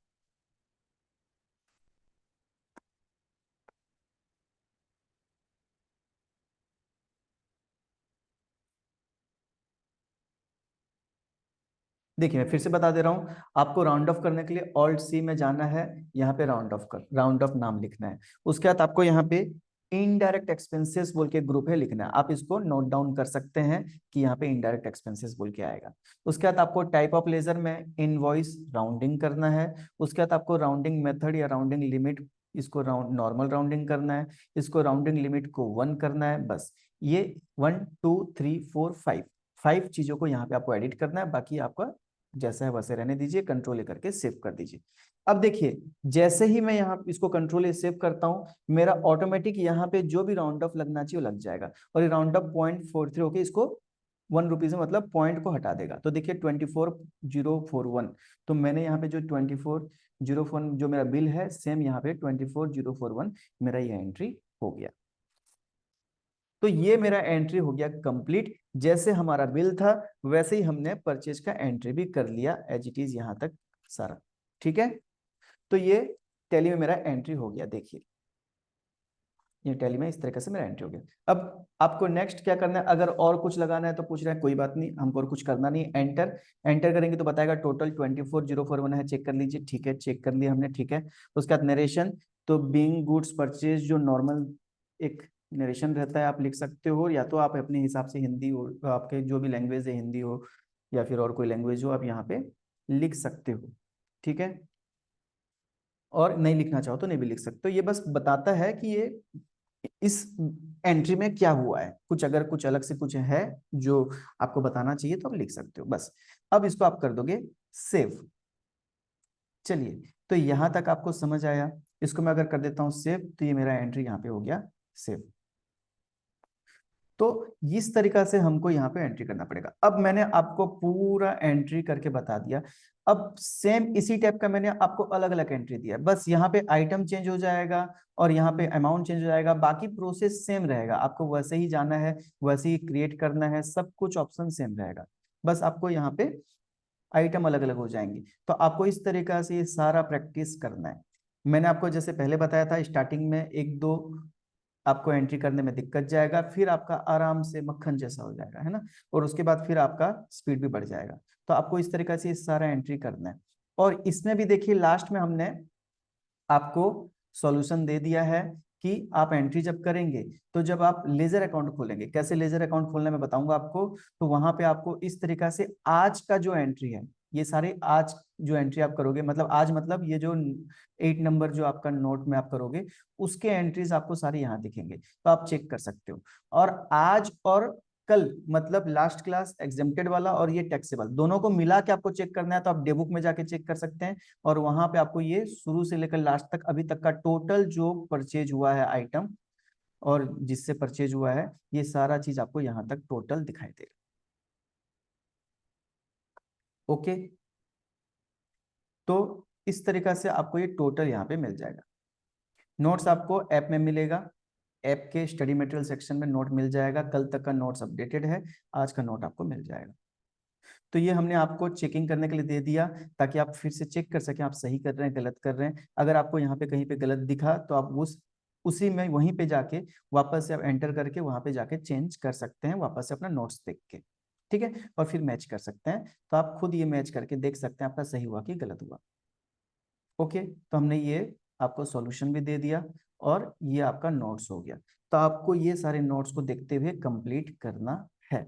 देखिए मैं फिर से बता दे रहा हूँ, आपको राउंड ऑफ करने के लिए ऑल्ट सी में जाना है, यहाँ पे राउंड ऑफ नाम लिखना है। उसके बाद आपको यहाँ पे इनडायरेक्ट एक्सपेंसेस बोल के ग्रुप है, लिखना है। आप इसको नोट डाउन कर सकते हैं कि यहाँ पे इनडायरेक्ट एक्सपेंसेस बोल के आएगा। उसके बाद आपको टाइप ऑफ लेजर में इनवॉइस राउंडिंग करना है। उसके बाद आपको राउंडिंग मेथड या राउंडिंग लिमिट, इसको राउंड नॉर्मल राउंडिंग करना है, इसको राउंडिंग लिमिट को 1 करना है। बस ये 1 2 3 4 5 5 चीजों को यहाँ पे आपको एडिट करना है। बाकी आपका जैसा है वैसे रहने दीजिए, कंट्रोल लेकर के सेव कर दीजिए। अब देखिए, जैसे ही मैं यहाँ इसको कंट्रोल ए सेव करता हूँ, मेरा ऑटोमेटिक यहाँ पे जो भी राउंड ऑफ लगना चाहिए वो लग जाएगा। और ये राउंड ऑफ 0.43 होके इसको 1 रुपीज में मतलब पॉइंट को हटा देगा। तो देखिए 24041, तो मैंने यहाँ पे जो 24041 जो मेरा बिल है, सेम यहाँ पे 24041 मेरा ये एंट्री हो गया। तो ये मेरा एंट्री हो गया कंप्लीट। जैसे हमारा बिल था वैसे ही हमने परचेज का एंट्री भी कर लिया, एज इट इज यहाँ तक सारा। ठीक है, तो ये टैली में मेरा एंट्री हो गया। देखिए ये टैली में इस तरीके से मेरा एंट्री हो गया। अब आपको नेक्स्ट क्या करना है, अगर और कुछ लगाना है तो पूछ रहे हैं, कोई बात नहीं, हमको और कुछ करना नहीं। एंटर एंटर करेंगे तो बताएगा टोटल 24041 है, चेक कर लीजिए। ठीक है, चेक कर लिया हमने। ठीक है, उसके बाद नरेशन, तो बीइंग गुड्स परचेज जो नॉर्मल एक नरेशन रहता है आप लिख सकते हो, या तो आप अपने हिसाब से हिंदी हो, आपके जो भी लैंग्वेज है, हिंदी हो या फिर और कोई लैंग्वेज हो, आप यहाँ पे लिख सकते हो। ठीक है, और नहीं लिखना चाहो तो नहीं भी लिख सकते हो। ये बस बताता है कि ये इस एंट्री में क्या हुआ है। कुछ अगर कुछ अलग से कुछ है जो आपको बताना चाहिए तो आप लिख सकते हो बस। अब इसको आप कर दोगे सेव। चलिए, तो यहां तक आपको समझ आया। इसको मैं अगर कर देता हूं सेव, तो ये मेरा एंट्री यहाँ पे हो गया सेव। तो इस तरीका से हमको यहाँ पे एंट्री करना पड़ेगा। अब मैंने आपको पूरा एंट्री करके बता दिया। अब सेम इसी टाइप का मैंने आपको अलग अलग एंट्री दिया, बस यहाँ पे आइटम चेंज हो जाएगा और यहाँ पे अमाउंट चेंज हो जाएगा। बाकी प्रोसेस सेम रहेगा, आपको वैसे ही जाना है, वैसे ही क्रिएट करना है, सब कुछ ऑप्शन सेम रहेगा। बस आपको यहाँ पे आइटम अलग अलग हो जाएंगे। तो आपको इस तरीका से ये सारा प्रैक्टिस करना है। मैंने आपको जैसे पहले बताया था, स्टार्टिंग में एक दो आपको एंट्री करने में दिक्कत जाएगा, फिर आपका आराम से मक्खन जैसा हो जाएगा, है ना। और उसके बाद फिर आपका स्पीड भी बढ़ जाएगा। तो आपको इस तरीके से सारा एंट्री करना है। और इसमें भी देखिए लास्ट में हमने आपको सॉल्यूशन दे दिया है कि आप एंट्री जब करेंगे तो जब आप लेजर अकाउंट खोलेंगे, कैसे लेजर अकाउंट खोलना मैं बताऊंगा आपको। तो वहां पे आपको इस तरीका से आज का जो एंट्री है, ये सारे आज जो एंट्री आप करोगे, मतलब आज मतलब ये जो 8 नंबर जो आपका नोट में आप करोगे, उसके एंट्रीज आपको सारे यहाँ दिखेंगे, तो आप चेक कर सकते हो। और आज और कल मतलब लास्ट क्लास एग्जेम्प्टेड वाला और ये टैक्सेबल दोनों को मिला के आपको चेक करना है, तो आप डेबुक में जाके चेक कर सकते हैं। और वहां पे आपको ये शुरू से लेकर लास्ट तक अभी तक का टोटल जो परचेज हुआ है आइटम और जिससे परचेज हुआ है, ये सारा चीज आपको यहाँ तक टोटल दिखाई देगा। ओके, तो इस तरीका से आपको ये टोटल यहाँ पे मिल जाएगा। नोट्स आपको ऐप में मिलेगा, ऐप के स्टडी मटेरियल सेक्शन में नोट मिल जाएगा। कल तक का नोट्स अपडेटेड है, आज का नोट आपको मिल जाएगा। तो ये हमने आपको चेकिंग करने के लिए दे दिया, ताकि आप फिर से चेक कर सकें आप सही कर रहे हैं गलत कर रहे हैं। अगर आपको यहाँ पे कहीं पे गलत दिखा तो आप उसी में वहीं पे जाके वापस से आप एंटर करके वहां पे जाके चेंज कर सकते हैं, वापस से अपना नोट्स देख के। ठीक है, और फिर मैच कर सकते हैं। तो आप खुद ये मैच करके देख सकते हैं आपका सही हुआ कि गलत हुआ। ओके, तो हमने ये आपको सॉल्यूशन भी दे दिया और ये आपका नोट्स हो गया। तो आपको ये सारे नोट्स को देखते हुए कंप्लीट करना है।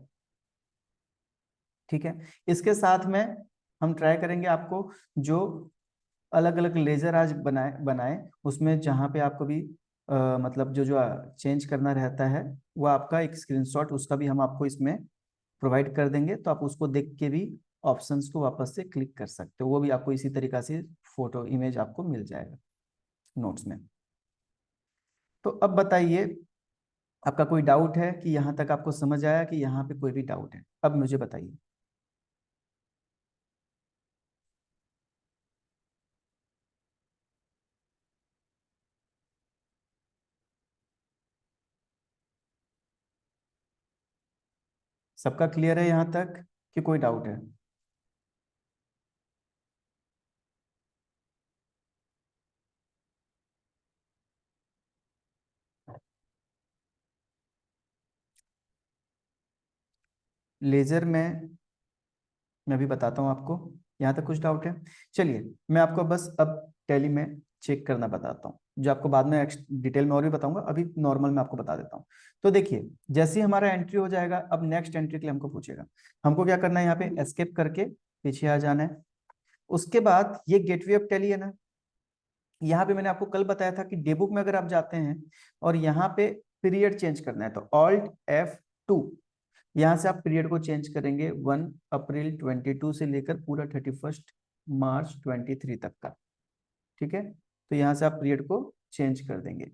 ठीक है, इसके साथ में हम ट्राई करेंगे आपको जो अलग अलग लेजर आज बनाए बनाए उसमें जहाँ पे आपको भी मतलब जो जो चेंज करना रहता है, वो आपका एक स्क्रीनशॉट उसका भी हम आपको इसमें प्रोवाइड कर देंगे। तो आप उसको देख के भी ऑप्शंस को वापस से क्लिक कर सकते हो, वो भी आपको इसी तरीका से फोटो इमेज आपको मिल जाएगा नोट्स में। तो अब बताइए, आपका कोई डाउट है कि यहाँ तक आपको समझ आया कि यहाँ पे कोई भी डाउट है, अब मुझे बताइए। सबका क्लियर है यहाँ तक कि कोई डाउट है? लेजर में मैं भी बताता हूँ आपको, यहाँ तक कुछ डाउट है? चलिए मैं आपको बस अब टैली में चेक करना बताता हूँ, जो आपको बाद में डिटेल में और भी बताऊंगा, अभी नॉर्मल में आपको बता देता हूँ। तो देखिए जैसे ही हमारा एंट्री हो जाएगा, अब नेक्स्ट एंट्री के लिए हमको पूछेगा, हमको क्या करना है, यहाँ पे एस्केप करके पीछे आ जाना है। उसके बाद ये गेटवे ऑफ टेली है ना, यहाँ पे मैंने आपको कल बताया था कि डेबुक में अगर आप जाते हैं और यहाँ पे पीरियड चेंज करना है तो ऑल्ट F2, यहाँ से आप पीरियड को चेंज करेंगे 1 अप्रैल 22 से लेकर पूरा 31 मार्च 23 तक का। ठीक है, तो यहाँ से आप पीरियड को चेंज कर देंगे,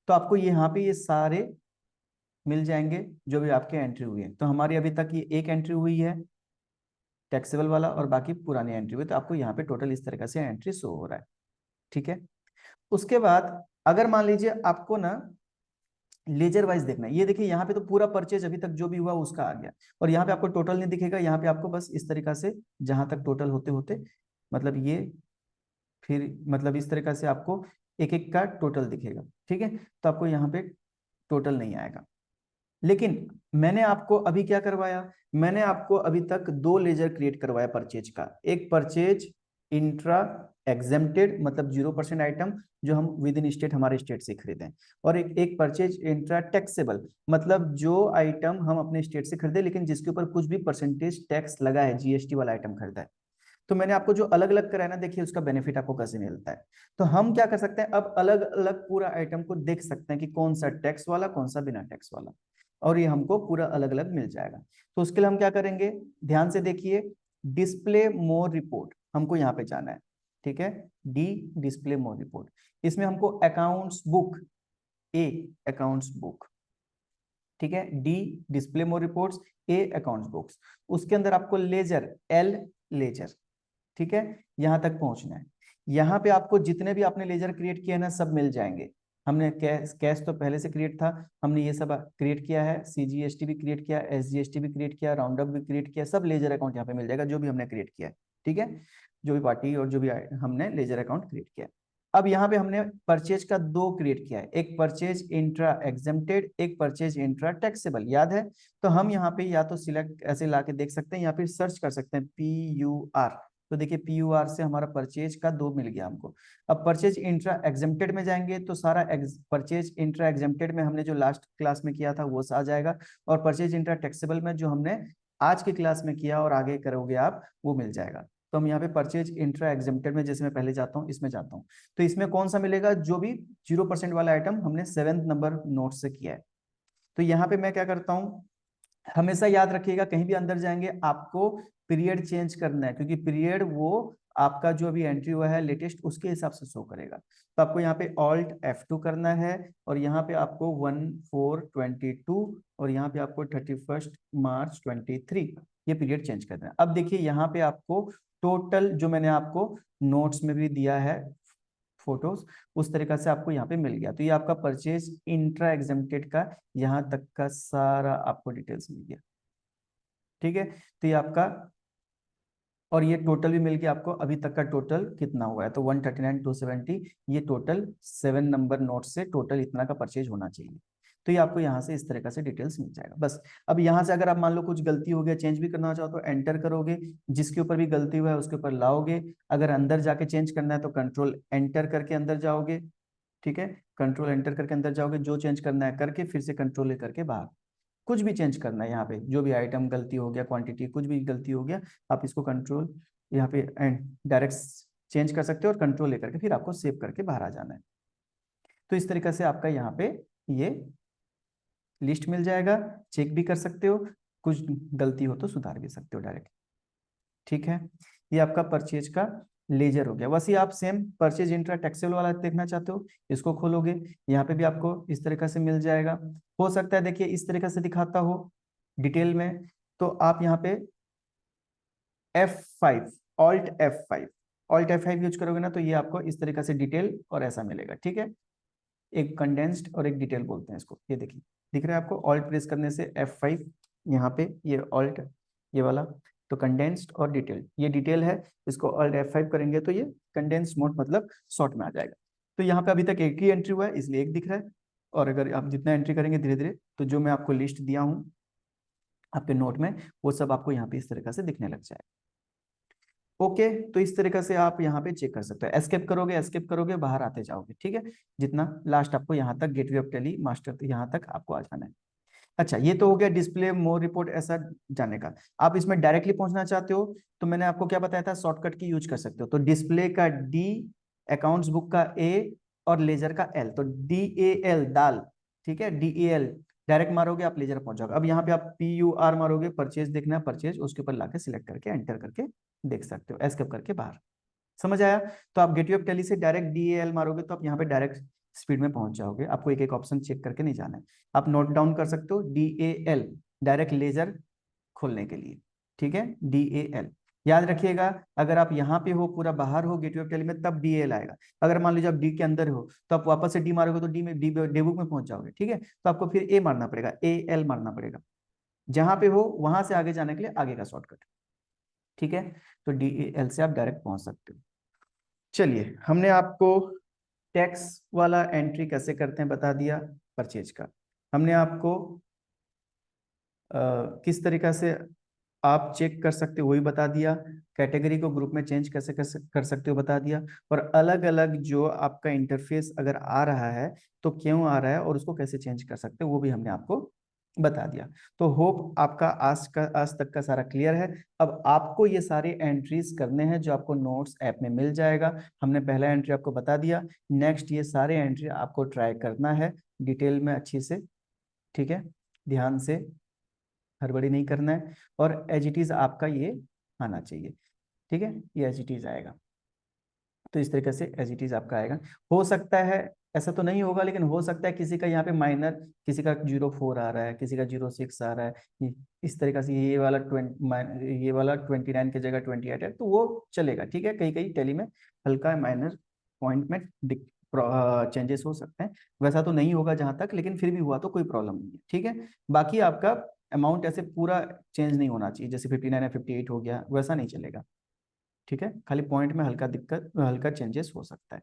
तो आपको यहाँ पे ये सारे मिल जाएंगे जो भी आपके एंट्री हुई है। तो हमारी अभी तक ये एक एंट्री हुई है टैक्सेबल वाला, और बाकी पुरानी एंट्री हुई, तो आपको यहाँ पे टोटल इस तरीके से एंट्री शो हो रहा है। ठीक है, उसके बाद अगर मान लीजिए आपको ना लेजर वाइज देखना है, ये देखिए यहाँ पे तो पूरा परचेज अभी तक जो भी हुआ उसका आ गया, और यहाँ पे आपको टोटल नहीं दिखेगा, यहाँ पे आपको बस इस तरीका से जहां तक टोटल होते होते मतलब ये, फिर मतलब इस तरीका से आपको एक एक का टोटल दिखेगा। ठीक है, तो आपको यहाँ पे टोटल नहीं आएगा। लेकिन मैंने आपको अभी क्या करवाया, मैंने आपको अभी तक दो लेजर क्रिएट करवाया परचेज का, एक परचेज इंट्रा एग्जेम्प्टेड मतलब 0% आइटम जो हम विद इन स्टेट हमारे स्टेट से खरीदें, और एक परचेज इंट्रा टैक्सेबल मतलब जो आइटम हम अपने स्टेट से खरीदे लेकिन जिसके ऊपर कुछ भी परसेंटेज टैक्स लगा है, जीएसटी वाला आइटम खरीदा है। तो मैंने आपको जो अलग अलग कराया ना, देखिए उसका बेनिफिट आपको कैसे मिलता है। तो हम क्या कर सकते हैं, अब अलग अलग पूरा आइटम को देख सकते हैं कि कौन सा टैक्स वाला कौन सा बिना टैक्स वाला, और ये हमको पूरा अलग अलग मिल जाएगा। तो उसके लिए हम क्या करेंगे, ध्यान से देखिए, डिस्प्ले मोर रिपोर्ट हमको यहाँ पे जाना है। ठीक है, डी डिस्प्ले मोर रिपोर्ट, इसमें हमको अकाउंट्स बुक, ए अकाउंट्स बुक, ठीक है, डी डिस्प्ले मोर रिपोर्ट्स, ए अकाउंट्स बुक्स, उसके अंदर आपको लेजर, एल लेजर। ठीक है, यहां तक पहुंचना है। यहाँ पे आपको जितने भी आपने लेजर क्रिएट किए ना सब मिल जाएंगे। हमने कैश तो पहले से क्रिएट था, हमने ये सब क्रिएट किया है, सीजीएसटी भी क्रिएट किया, एसजीएसटी भी क्रिएट किया, राउंड अप भी क्रिएट किया, सब लेजर अकाउंट यहाँ पे मिल जाएगा जो भी हमने क्रिएट किया है। ठीक है, जो भी पार्टी और जो भी हमने लेजर अकाउंट क्रिएट किया। अब यहाँ पे हमने परचेज का दो क्रिएट किया है, एक परचेज इंट्रा एग्जेम्प्टेड, एक परचेज इंट्रा टैक्सेबल, याद है। तो हम यहाँ पे या तो सिलेक्ट ऐसे ला के देख सकते हैं या फिर सर्च कर सकते हैं PUR, तो देखिए PUR से हमारा परचेज का दो मिल गया हमको। अब परचेज इंट्रा एग्जेम्प्टेड में जाएंगे तो सारा परचेज इंट्रा एग्जेम्प्टेड में हमने जो लास्ट क्लास में किया था वो आ जाएगा, और परचेज इंट्रा टैक्सेबल में जो हमने आज की क्लास में किया और आगे करोगे आप वो मिल जाएगा। तो हम यहाँ पे परचेज इंट्रा एग्जेम्प्टेड में जैसे मैं पहले जाता हूँ इसमें जाता हूँ, तो इसमें कौन सा मिलेगा, जो भी 0% वाला आइटम हमने 7 नंबर नोट से किया है। तो यहाँ पे मैं क्या करता हूँ, हमेशा याद रखिएगा कहीं भी अंदर जाएंगे आपको पीरियड चेंज करना है, क्योंकि पीरियड वो आपका जो अभी एंट्री हुआ है लेटेस्ट उसके हिसाब से शो करेगा। तो आपको यहाँ पे ऑल्ट F2 करना है, और यहाँ पे आपको 1/4/22 और यहाँ पे आपको 31 मार्च 23 ये पीरियड चेंज करना है। अब देखिए यहाँ पे आपको टोटल जो मैंने आपको नोट्स में भी दिया है फोटोज, उस तरीका से आपको यहाँ पे मिल गया। तो ये आपका परचेज इंट्रा एग्जेम्प्टेड का यहाँ तक का सारा आपको डिटेल्स मिल गया। ठीक है, तो ये आपका, और ये टोटल भी मिल गया आपको, अभी तक का टोटल कितना हुआ है तो 139,270, ये टोटल 7 नंबर नोट से टोटल इतना का परचेज होना चाहिए। तो ये आपको यहाँ से इस तरीके से डिटेल्स मिल जाएगा बस। अब यहाँ से अगर आप मान लो कुछ गलती हो गया, चेंज भी करना चाहो तो एंटर करोगे, जिसके ऊपर भी गलती हुआ है उसके ऊपर लाओगे। अगर अंदर जाके चेंज करना है तो कंट्रोल एंटर करके अंदर जाओगे। ठीक है, कंट्रोल एंटर करके अंदर जाओगे, जो चेंज करना है करके फिर से कंट्रोल करके बाहर। कुछ भी चेंज करना है यहाँ पे, जो भी आइटम गलती हो गया, क्वांटिटी कुछ भी गलती हो गया, आप इसको कंट्रोल यहाँ पे डायरेक्ट चेंज कर सकते हो, और कंट्रोल लेकर के फिर आपको सेव करके बाहर आ जाना है। तो इस तरीके से आपका यहाँ पे ये लिस्ट मिल जाएगा, चेक भी कर सकते हो, कुछ गलती हो तो सुधार भी सकते हो डायरेक्ट। ठीक है, ये आपका परचेज का लेजर हो गया। वैसे आप सेम परचेज इंट्रा टैक्सेबल वाला देखना चाहते हो, इसको खोलोगे, यहाँ पे भी आपको इस तरीके से मिल जाएगा। हो सकता है देखिए इस तरीके से दिखाता हो डिटेल में, तो आप यहाँ पे F5 ऑल्ट F5 यूज करोगे ना, तो ये आपको इस तरीके से डिटेल और ऐसा मिलेगा। ठीक है, एक कंडेंस्ड और एक डिटेल बोलते हैं इसको। ये देखिए दिख रहा है आपको, ऑल्ट प्रेस करने से F5, यहाँ पे ये ऑल्ट ये वाला, तो कंडेंस्ड और डिटेल, ये डिटेल है, इसको ऑल्ट F5 करेंगे तो ये कंडेंस्ड मोड मतलब शॉर्ट में आ जाएगा। तो यहाँ पे अभी तक एक ही एंट्री हुआ है इसलिए एक दिख रहा है, और अगर आप जितना एंट्री करेंगे धीरे धीरे तो जो मैं आपको लिस्ट दिया हूँ आपके नोट में वो सब आपको यहाँ पे इस तरीके से दिखने लग जाएगा। ओके, तो इस तरीके से आप यहाँ पे चेक कर सकते हो। एस्केप करोगे बाहर आते जाओगे, ठीक है। जितना लास्ट आपको यहाँ तक गेटवे ऑफ टेली मास्टर यहाँ तक आपको आ जाना है। अच्छा, ये तो हो गया डिस्प्ले मोर रिपोर्ट ऐसा जाने का। आप इसमें डायरेक्टली पहुंचना चाहते हो तो मैंने आपको क्या बताया था, शॉर्टकट की यूज कर सकते हो। तो डिस्प्ले का डी, अकाउंट्स बुक का ए और लेजर का एल, तो DAL दाल, ठीक है, DAL डायरेक्ट मारोगे आप लेजर पहुंच जाओगे। अब यहाँ पे आप PUR मारोगे, परचेज देखना है, परचेज उसके ऊपर लाके सिलेक्ट करके एंटर करके देख सकते हो, एस्केप करके बाहर। समझ आया? तो आप गेटवे ऑफ टेली से डायरेक्ट DAL मारोगे तो आप यहाँ पे डायरेक्ट स्पीड में पहुंच जाओगे, आपको एक एक ऑप्शन चेक करके नहीं जाना है। आप नोट डाउन कर सकते हो DAL, डायरेक्ट लेजर खोलने के लिए, ठीक है, DAL याद रखिएगा। अगर आप यहाँ पे हो, पूरा बाहर हो गेटवे ऑफ टेली में, तब DAL आएगा। अगर मान लीजिए आप डी के अंदर हो तो आप वापस से डी मारोगे तो डी में डेबुक में पहुंच जाओगे, ठीक है। तो आपको फिर ए मारना पड़ेगा, AL मारना पड़ेगा। जहां पे हो वहां से आगे जाने के लिए आगे का शॉर्टकट, ठीक है। तो DAL से आप डायरेक्ट पहुंच सकते हो। चलिए, हमने आपको टैक्स वाला एंट्री कैसे करते हैं बता दिया, परचेज का हमने आपको किस तरीका से आप चेक कर सकते हो वही बता दिया, कैटेगरी को ग्रुप में चेंज कैसे कर सकते हो बता दिया, और अलग अलग जो आपका इंटरफेस अगर आ रहा है तो क्यों आ रहा है और उसको कैसे चेंज कर सकते हो वो भी हमने आपको बता दिया। तो होप आपका आज तक का सारा क्लियर है। अब आपको ये सारे एंट्रीज करने हैं जो आपको नोट्स ऐप में मिल जाएगा। हमने पहला एंट्री आपको बता दिया, नेक्स्ट ये सारे एंट्री आपको ट्राई करना है डिटेल में अच्छी से, ठीक है, ध्यान से, हड़बड़ी नहीं करना है। और एज इट इज आपका ये आना चाहिए, ठीक है, ये एज इट इज आएगा। तो इस तरीके से एज इट इज आपका आएगा। हो सकता है, ऐसा तो नहीं होगा, लेकिन हो सकता है किसी का यहाँ पे माइनर, किसी का 04 आ रहा है, किसी का 06 आ रहा है, इस तरीके से ये वाला 29 की जगह 28 है, तो वो चलेगा, ठीक है। कहीं कहीं टेली में हल्का माइनर पॉइंट में चेंजेस हो सकते हैं, वैसा तो नहीं होगा जहां तक, लेकिन फिर भी हुआ तो कोई प्रॉब्लम नहीं है, ठीक है। बाकी आपका अमाउंट ऐसे पूरा चेंज नहीं होना चाहिए, जैसे 59 या 58 हो गया वैसा नहीं चलेगा, ठीक है। खाली पॉइंट में हल्का चेंजेस हो सकता है।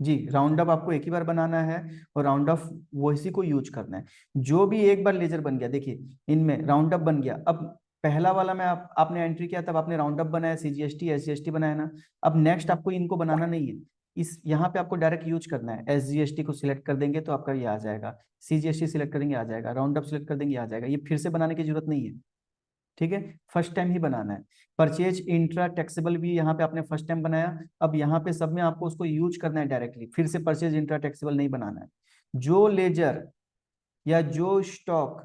जी, राउंड अप आपको एक ही बार बनाना है, और राउंड अप वो इसी को यूज करना है। जो भी एक बार लेजर बन गया, देखिए इनमें राउंड अप बन गया। अब पहला वाला में आपने एंट्री किया तब आपने राउंड अप बनाया, CGST SGST बनाया ना। अब नेक्स्ट आपको इनको बनाना नहीं है, इस यहाँ पे आपको डायरेक्ट यूज करना है। SGST को सिलेक्ट कर देंगे तो आपका ये आ जाएगा, CGST सिलेक्ट करेंगे आ जाएगा, राउंड अप सिलेक्ट कर देंगे आ जाएगा। ये फिर से बनाने की जरूरत नहीं है, ठीक है, फर्स्ट टाइम ही बनाना है। परचेज इंट्रा टैक्सेबल भी यहाँ पे आपने फर्स्ट टाइम बनाया, अब यहाँ पे सब में आपको उसको यूज करना है डायरेक्टली, फिर से परचेज इंट्रा टैक्सेबल नहीं बनाना है। जो लेजर या जो स्टॉक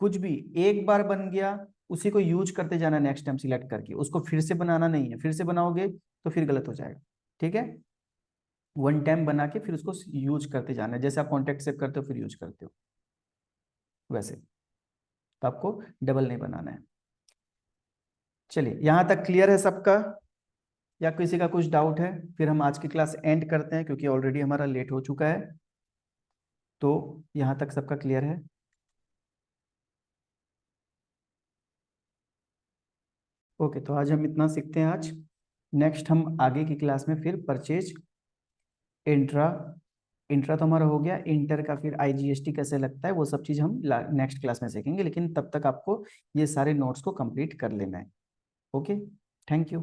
कुछ भी एक बार बन गया उसी को यूज करते जाना, नेक्स्ट टाइम सिलेक्ट करके, उसको फिर से बनाना नहीं है। फिर से बनाओगे तो फिर गलत हो जाएगा, ठीक है। वन टाइम बना के फिर उसको यूज करते जाना है, जैसे आप कॉन्टेक्ट सेव करते हो फिर यूज करते हो वैसे, तो आपको डबल नहीं बनाना है। चलिए, यहां तक क्लियर है सबका, या किसी का कुछ डाउट है? फिर हम आज की क्लास एंड करते हैं क्योंकि ऑलरेडी हमारा लेट हो चुका है। तो यहाँ तक सबका क्लियर है? ओके, तो आज हम इतना सीखते हैं आज। नेक्स्ट हम आगे की क्लास में फिर परचेज इंट्रा, इंट्रा तो हमारा हो गया, इंटर का फिर IGST कैसे लगता है वो सब चीज़ हम नेक्स्ट क्लास में सीखेंगे, लेकिन तब तक आपको ये सारे नोट्स को कंप्लीट कर लेना है। Okay, thank you.